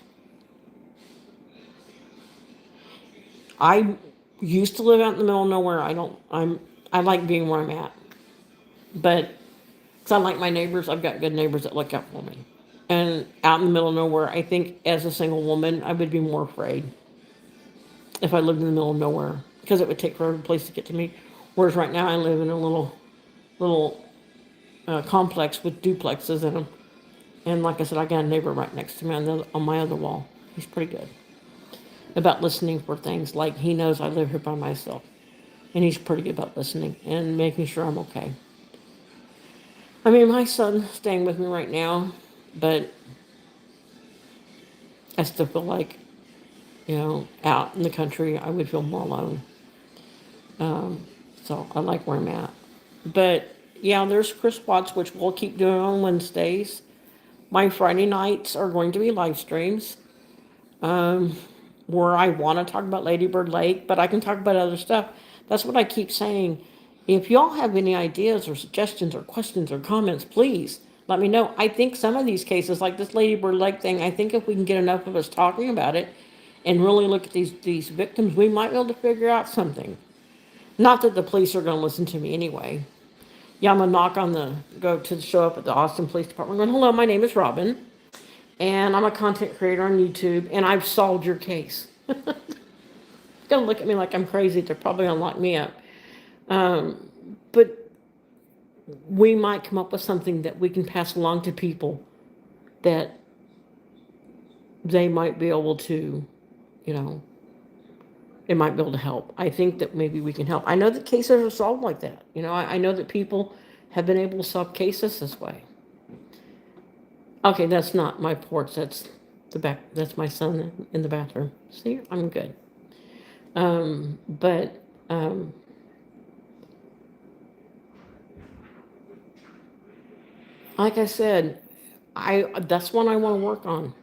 I used to live out in the middle of nowhere. I like being where I'm at, but because I like my neighbors, I've got good neighbors that look out for me. And out in the middle of nowhere, I think as a single woman, I would be more afraid if I lived in the middle of nowhere, because it would take forever a place to get to me. Whereas right now, I live in a little complex with duplexes in them. And like I said, I got a neighbor right next to me on my other wall. He's pretty good about listening for things. Like, he knows I live here by myself, and he's pretty good about listening and making sure I'm okay. I mean, my son's staying with me right now, but I still feel like, out in the country, I would feel more alone. So I like where I'm at. But Yeah, there's Chris Watts, which we'll keep doing on Wednesdays. My Friday nights are going to be live streams, where I want to talk about Lady Bird Lake, but I can talk about other stuff. That's what I keep saying. If y'all have any ideas or suggestions or questions or comments, please let me know. I think some of these cases, like this Lady Bird Lake thing, I think if we can get enough of us talking about it and really look at these victims, we might be able to figure out something. Not that the police are going to listen to me anyway. Yeah, I'm gonna go to show up at the Austin Police Department. I'm going, hello, my name is Robin, and I'm a content creator on YouTube, and I've solved your case. Gonna look at me like I'm crazy. They're probably gonna lock me up. But we might come up with something that we can pass along to people that they might be able to, you know, it might be able to help. I think that maybe we can help. I know that cases are solved like that. I know that people have been able to solve cases this way. Okay, that's not my porch. That's the back. That's my son in the bathroom. See, I'm good. But like I said, that's one I want to work on.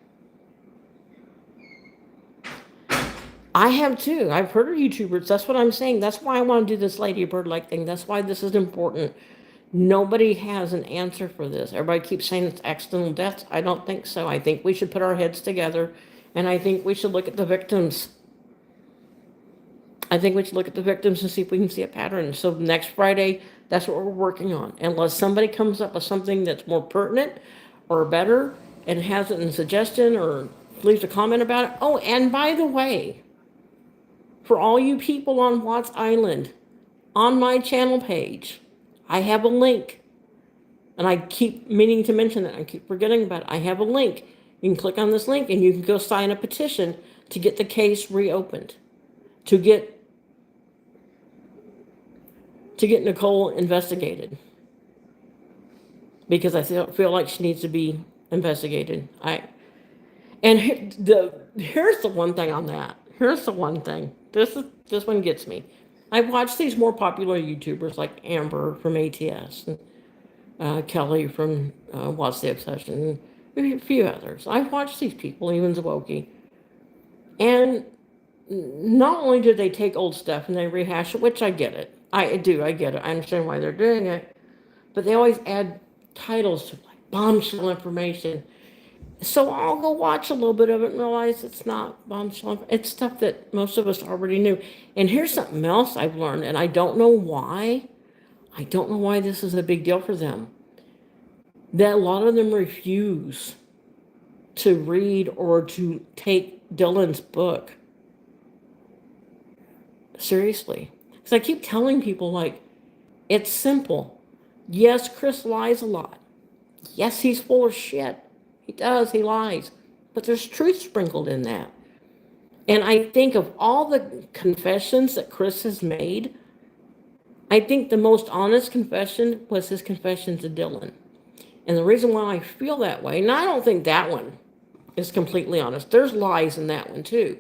I have too. I've heard of YouTubers. That's what I'm saying. That's why I want to do this Lady Bird like thing. That's why this is important. Nobody has an answer for this. Everybody keeps saying it's accidental deaths. I don't think so. I think we should put our heads together, and I think we should look at the victims. I think we should look at the victims and see if we can see a pattern. So next Friday, that's what we're working on. Unless somebody comes up with something that's more pertinent or better and has it in a suggestion or leaves a comment about it. Oh, and by the way, for all you people on Watts Island, on my channel page, I have a link. And I keep meaning to mention that. I keep forgetting about it. I have a link. You can click on this link and you can go sign a petition to get the case reopened, to get Nicole investigated, because I feel like she needs to be investigated. Here's the one thing on that. Here's the one thing. This one gets me. I've watched these more popular YouTubers like Amber from ATS and Kelly from What's the Obsession, and a few others. I've watched these people, even Zawoki, and not only do they take old stuff and they rehash it, which I get it. I do, I get it. I understand why they're doing it. But they always add titles to like bombshell information. So I'll go watch a little bit of it and realize it's not bombshell. It's stuff that most of us already knew. And here's something else I've learned, and I don't know why. I don't know why this is a big deal for them. That a lot of them refuse to read or to take Dylan's book seriously. Because I keep telling people, like, it's simple. Yes, Chris lies a lot. Yes, he's full of shit. He does, he lies. But there's truth sprinkled in that. And I think of all the confessions that Chris has made, I think the most honest confession was his confession to Dylan. And the reason why I feel that way, and I don't think that one is completely honest. There's lies in that one too.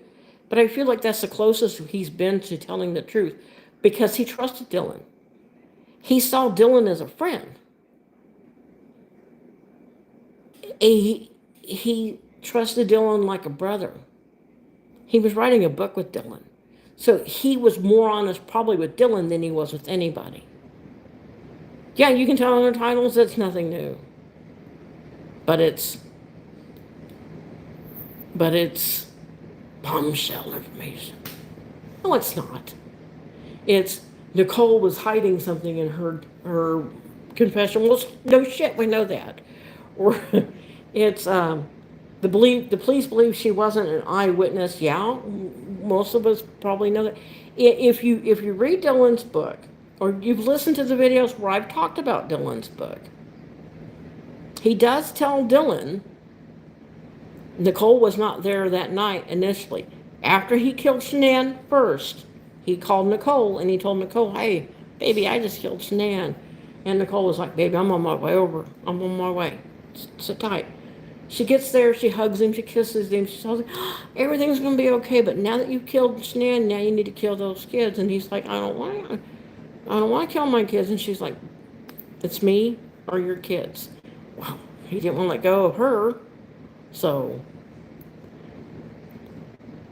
But I feel like that's the closest he's been to telling the truth because he trusted Dylan. He saw Dylan as a friend. He trusted Dylan like a brother. He was writing a book with Dylan. So he was more honest probably with Dylan than he was with anybody. Yeah, you can tell in their titles it's nothing new. But it's bombshell information. No, it's not. It's Nicole was hiding something in her confession. Well, no shit, we know that. Or it's the police believe she wasn't an eyewitness. Yeah, most of us probably know that. If you read Dylan's book, or you've listened to the videos where I've talked about Dylan's book, he does tell Dylan Nicole was not there that night initially. After he killed Shanann first, he called Nicole and he told Nicole, hey, baby, I just killed Shanann. And Nicole was like, baby, I'm on my way over. I'm on my way. Sit tight. She gets there, she hugs him, she kisses him, she tells him, everything's going to be okay, but now that you've killed Shanann, now you need to kill those kids. And he's like, I don't want to kill my kids. And she's like, It's me or your kids. Well, he didn't want to let go of her, so.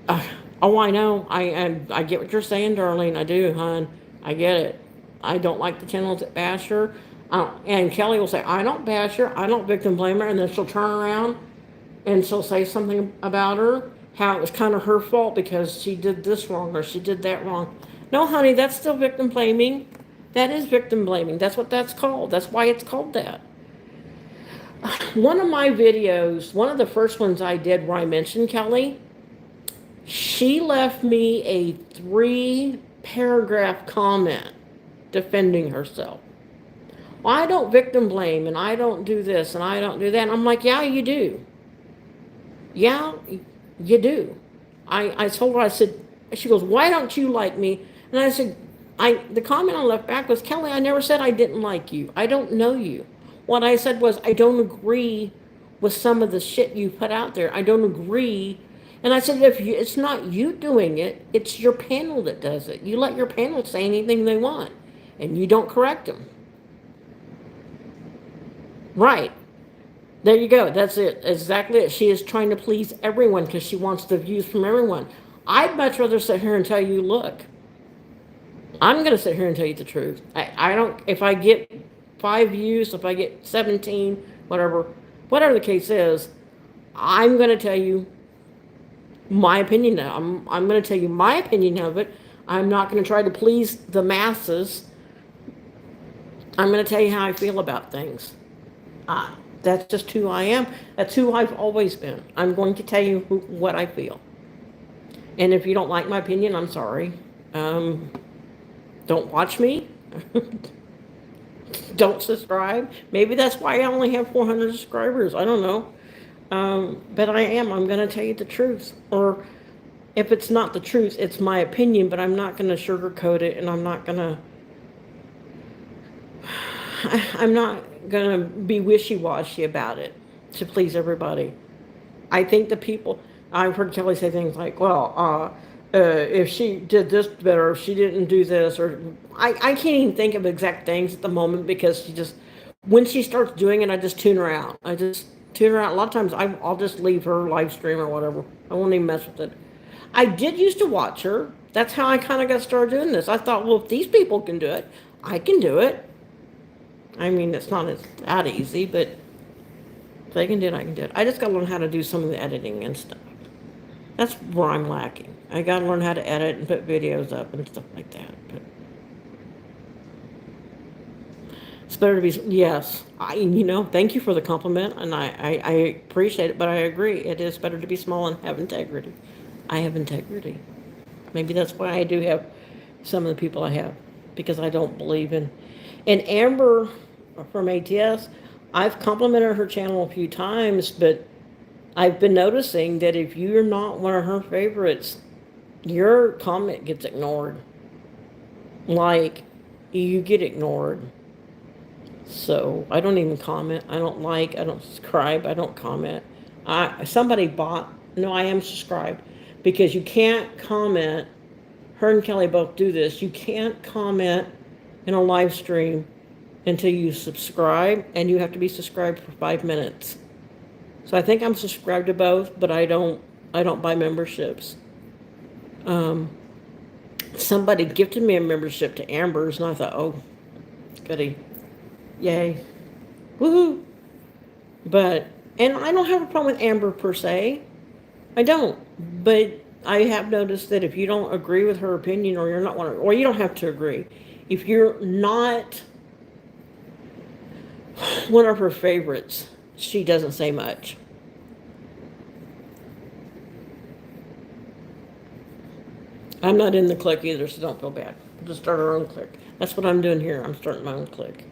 Uh, oh, I know. I get what you're saying, darling. I do, hon. I get it. I don't like the channels that bash her. And Kelly will say, I don't bash her. I don't victim blame her. And then she'll turn around and she'll say something about her, how it was kind of her fault because she did this wrong or she did that wrong. No, honey, that's still victim blaming. That is victim blaming. That's what that's called. That's why it's called that. One of my videos, one of the first ones I did where I mentioned Kelly, she left me a 3-paragraph comment defending herself. Well, I don't victim blame and I don't do this and I don't do that. And I'm like, yeah, you do. Yeah, you do. I told her, I said, she goes, why don't you like me? And I said, the comment I left back was, Kelly, I never said I didn't like you. I don't know you. What I said was, I don't agree with some of the shit you put out there. I don't agree. And I said, it's not you doing it, it's your panel that does it. You let your panel say anything they want, and you don't correct them. Right. There you go. That's it. Exactly it. She is trying to please everyone because she wants the views from everyone. I'd much rather sit here and tell you, look, I'm going to sit here and tell you the truth. I don't, if I get 5 views, if I get 17, whatever the case is, I'm going to tell you my opinion. I'm going to tell you my opinion of it. I'm not going to try to please the masses. I'm going to tell you how I feel about things. That's just who I am. That's who I've always been. I'm going to tell you what I feel. And if you don't like my opinion, I'm sorry. Don't watch me. Don't subscribe. Maybe that's why I only have 400 subscribers. I don't know. But I'm going to tell you the truth. Or if it's not the truth, it's my opinion, but I'm not going to sugarcoat it and I'm not going to be wishy-washy about it to please everybody. I think the people, I've heard Kelly say things like, well, if she did this better, if she didn't do this, or I can't even think of exact things at the moment because when she starts doing it, I just tune her out. I just tune her out. A lot of times I'll just leave her live stream or whatever. I won't even mess with it. I did used to watch her. That's how I kind of got started doing this. I thought, well, if these people can do it, I can do it. I mean, it's not that easy, but if they can do it, I can do it. I just got to learn how to do some of the editing and stuff. That's where I'm lacking. I got to learn how to edit and put videos up and stuff like that. But it's better to be, yes. Thank you for the compliment, and I appreciate it, but I agree. It is better to be small and have integrity. I have integrity. Maybe that's why I do have some of the people I have, because I don't believe in. And Amber from ATS, I've complimented her channel a few times, but I've been noticing that if you're not one of her favorites, your comment gets ignored. Like, you get ignored. So I don't even comment. I don't like, I don't subscribe, I don't comment. No, I am subscribed, because you can't comment. Her and Kelly both do this. You can't comment in a live stream until you subscribe, and you have to be subscribed for 5 minutes. So I think I'm subscribed to both, but I don't buy memberships. Somebody gifted me a membership to Amber's, and I thought, oh, goody, yay, woohoo! And I don't have a problem with Amber per se. I don't, but I have noticed that if you don't agree with her opinion, or you're not one, or you don't have to agree, if you're not one of her favorites, she doesn't say much. I'm not in the clique either, so don't feel bad. Just start our own clique. That's what I'm doing here. I'm starting my own clique.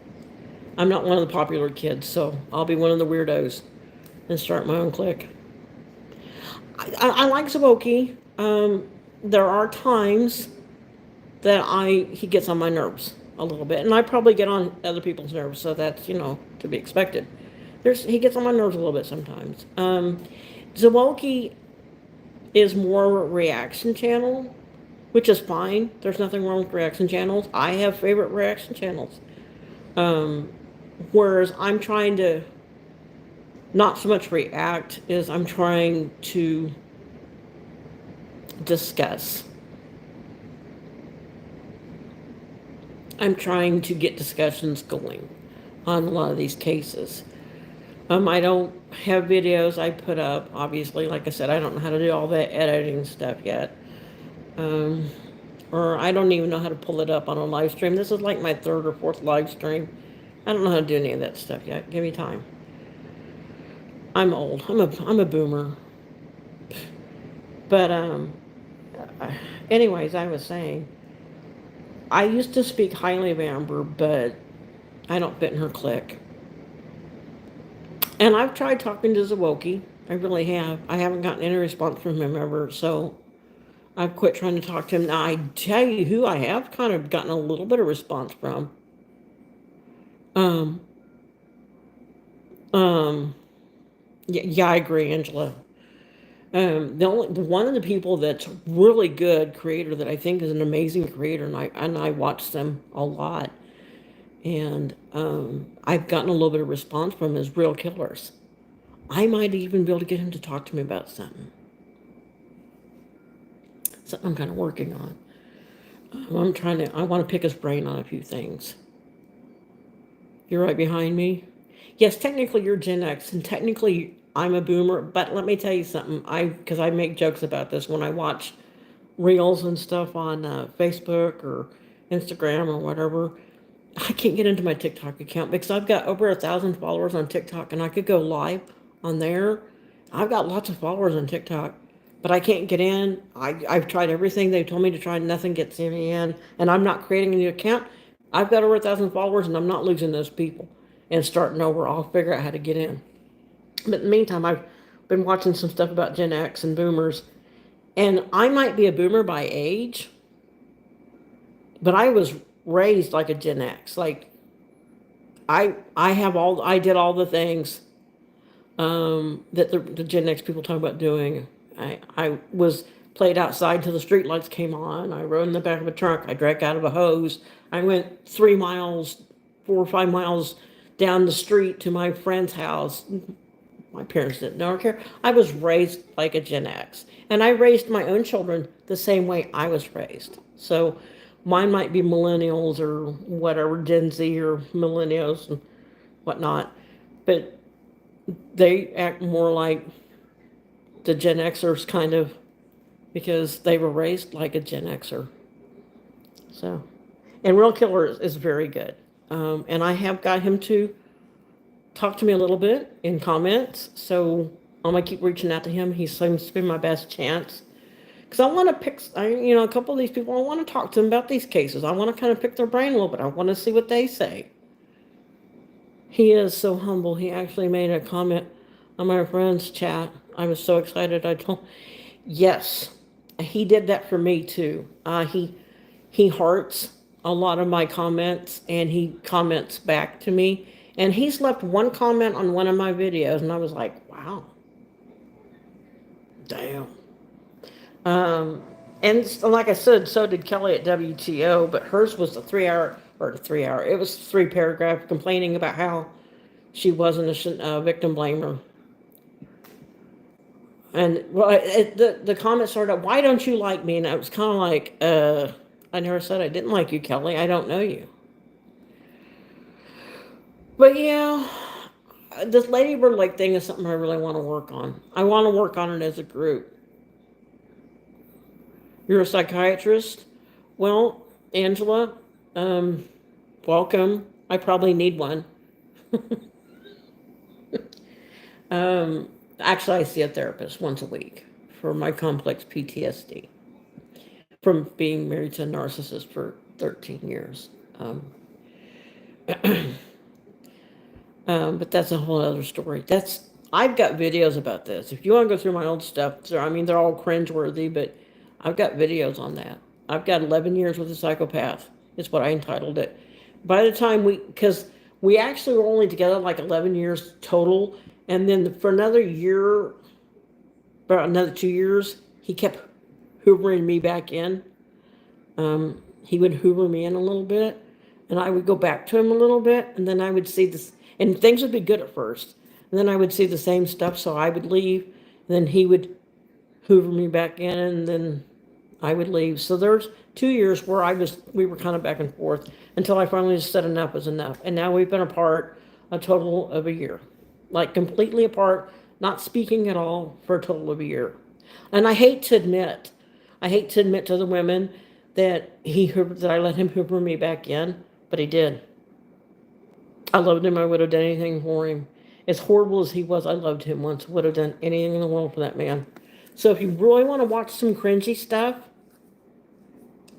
I'm not one of the popular kids, so I'll be one of the weirdos and start my own clique. I like Zawoki. There are times that he gets on my nerves a little bit, and I probably get on other people's nerves, so that's, to be expected. He gets on my nerves a little bit sometimes. Zawoki is more reaction channel, which is fine. There's nothing wrong with reaction channels. I have favorite reaction channels. Whereas I'm trying to not so much react as I'm trying to discuss. I'm trying to get discussions going on a lot of these cases. I don't have videos I put up. Obviously, like I said, I don't know how to do all that editing stuff yet. Um, or I don't even know how to pull it up on a live stream. This is like my third or fourth live stream. I don't know how to do any of that stuff yet. Give me time. I'm old. I'm a boomer. But anyways, I was saying I used to speak highly of Amber, but I don't fit in her clique. And I've tried talking to Zawoki. I really have. I haven't gotten any response from him ever, so I've quit trying to talk to him. Now, I tell you who I have kind of gotten a little bit of response from. Um, um, yeah, I agree, Angela. The one of the people that's really good creator that I think is an amazing creator, and I watch them a lot, and I've gotten a little bit of response from is Real Killers. I might even be able to get him to talk to me about something. Something I'm kind of working on. I want to pick his brain on a few things. You're right behind me. Yes, technically you're Gen X, and technically I'm a boomer. But let me tell you something. Because I make jokes about this when I watch reels and stuff on Facebook or Instagram or whatever. I can't get into my TikTok account because I've got over 1,000 followers on TikTok, and I could go live on there. I've got lots of followers on TikTok, but I can't get in. I've tried everything they told me to try, and nothing gets me in. And I'm not creating a new account. I've got over 1,000 followers, and I'm not losing those people and starting over. I'll figure out how to get in. But in the meantime, I've been watching some stuff about Gen X and boomers, and I might be a boomer by age, but I was raised like a Gen X. Like I did all the things that the Gen X people talk about doing. I was played outside till the street lights came on. I rode in the back of a truck. I drank out of a hose. I went 3 miles, 4 or 5 miles down the street to my friend's house. My parents didn't know or care. I was raised like a Gen X. And I raised my own children the same way I was raised. So mine might be millennials or whatever, Gen Z or millennials and whatnot. But they act more like the Gen Xers kind of because they were raised like a Gen Xer. So, and Real Killer is very good. And I have got him to talk to me a little bit in comments. So I'm gonna keep reaching out to him. He seems to be my best chance because I want to pick, a couple of these people. I want to talk to them about these cases. I want to kind of pick their brain a little bit. I want to see what they say. He is so humble. He actually made a comment on my friend's chat. I was so excited. I told, yes, he did that for me too. He hearts a lot of my comments and he comments back to me. And he's left one comment on one of my videos, and I was like, wow, damn. Um, and like I said, so did Kelly at WTO, but hers was a 3 hour or 3 hour. It was 3 paragraph complaining about how she wasn't a victim blamer. And well, the comment started out, "Why don't you like me?" And I was kind of like, I never said I didn't like you, Kelly. I don't know you. But yeah, this Lady Bird Lake thing is something I really want to work on. I want to work on it as a group. You're a psychiatrist? Well, Angela, um, welcome. I probably need one. Actually, I see a therapist once a week for my complex PTSD from being married to a narcissist for 13 years. But that's a whole other story. I've got videos about this. If you want to go through my old stuff, they're all cringeworthy, but I've got videos on that. I've got 11 years with a psychopath. Is what I entitled it. By the time because we actually were only together like 11 years total, and then for another year, about another 2 years, he kept hoovering me back in. He would hoover me in a little bit, And I would go back to him a little bit, and then I would see this, and things would be good at first. And then I would see the same stuff, so I would leave, and then he would hoover me back in, and then I would leave. So there's 2 years where we were kind of back and forth until I finally just said enough was enough. And now we've been apart a total of a year, like completely apart, not speaking at all for a total of a year. And I hate to admit to the women that I let him hoover me back in, but he did. I loved him. I would have done anything for him. As horrible as he was, I loved him once. Would have done anything in the world for that man. So if you really want to watch some cringy stuff,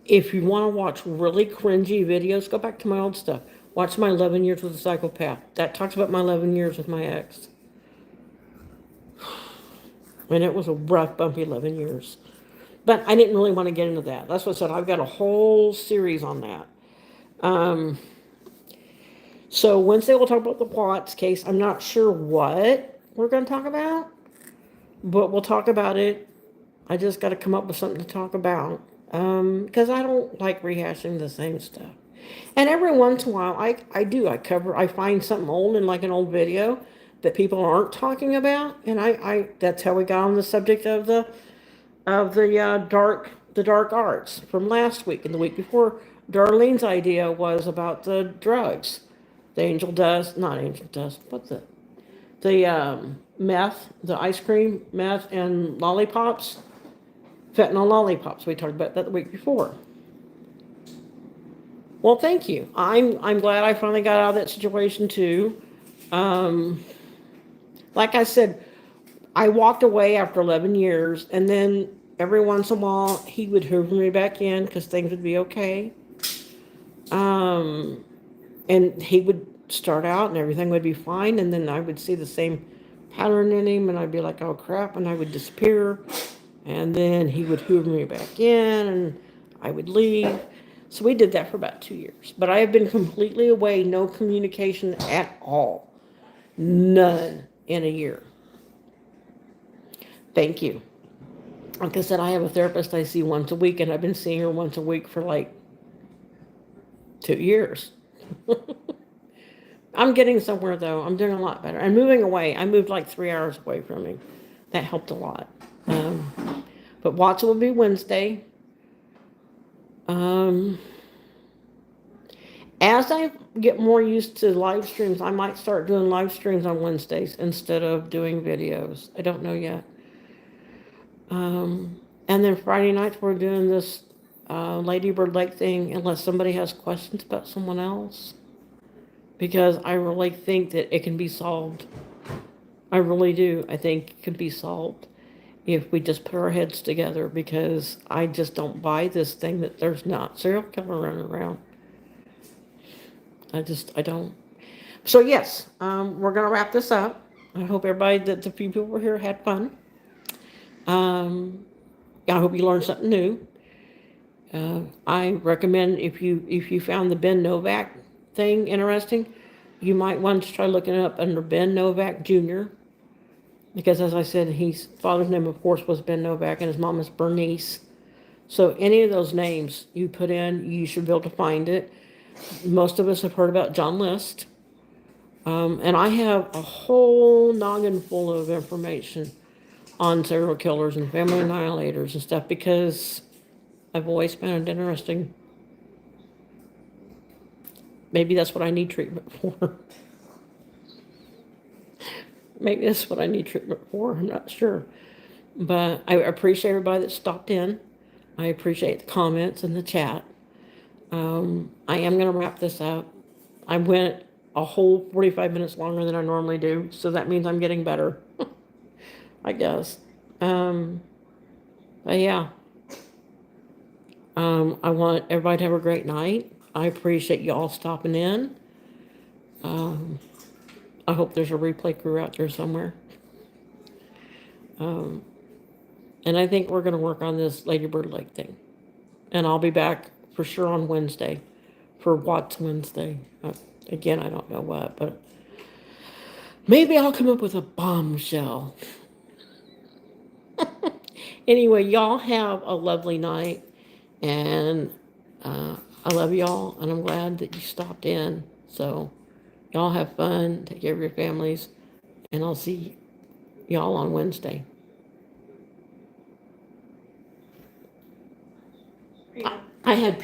if you want to watch really cringy videos, go back to my old stuff. Watch my 11 years with a psychopath. That talks about my 11 years with my ex. And it was a rough, bumpy 11 years. But I didn't really want to get into that. That's what I said. I've got a whole series on that. So Wednesday we'll talk about the Watts case. I'm not sure what we're going to talk about, but we'll talk about it. I just got to come up with something to talk about because I don't like rehashing the same stuff. And every once in a while, I find something old in like an old video that people aren't talking about, and that's how we got on the subject of the dark arts from last week and the week before. Darlene's idea was about the drugs, the angel dust, not angel dust, what the meth, the ice cream meth and lollipops, fentanyl lollipops. We talked about that the week before. Well, thank you. I'm glad I finally got out of that situation too. Like I said, I walked away after 11 years, and then every once in a while he would hoover me back in because things would be okay. And he would start out and everything would be fine, and then I would see the same pattern in him, and I'd be like, oh crap, and I would disappear, and then he would hoover me back in, and I would leave. So we did that for about 2 years. But I have been completely away, no communication at all. None in a year. Thank you. Like I said, I have a therapist I see once a week, and I've been seeing her once a week for like 2 years. I'm getting somewhere though. I'm doing a lot better. I'm moving away. I moved like 3 hours away from him. That helped a lot. But Watson will be Wednesday. As I get more used to live streams, I might start doing live streams on Wednesdays instead of doing videos. I don't know yet. And then Friday nights we're doing this Lady Bird Lake thing unless somebody has questions about someone else. Because I really think that it can be solved. I really do. I think it can be solved if we just put our heads together, because I just don't buy this thing that there's not serial killer running around. I don't. So yes, we're gonna wrap this up. I hope everybody, that the few people who were here, had fun. I hope you learned something new. I recommend if you found the Ben Novak thing interesting, you might want to try looking it up under Ben Novak Jr. Because as I said, his father's name, of course, was Ben Novak, and his mom is Bernice. So any of those names you put in, you should be able to find it. Most of us have heard about John List. And I have a whole noggin full of information on serial killers and family annihilators and stuff, because I've always found it interesting. Maybe that's what I need treatment for. Maybe that's what I need treatment for. I'm not sure. But I appreciate everybody that stopped in. I appreciate the comments and the chat. I am going to wrap this up. I went a whole 45 minutes longer than I normally do, so that means I'm getting better, I guess. But yeah. I want everybody to have a great night. I appreciate you all stopping in. I hope there's a replay crew out there somewhere. And I think we're going to work on this Lady Bird Lake thing. And I'll be back for sure on Wednesday for Watts Wednesday. Again, I don't know what, but maybe I'll come up with a bombshell. Anyway, y'all have a lovely night. And I love y'all, and I'm glad that you stopped in. So, y'all have fun, take care of your families, and I'll see y'all on Wednesday. Are you I had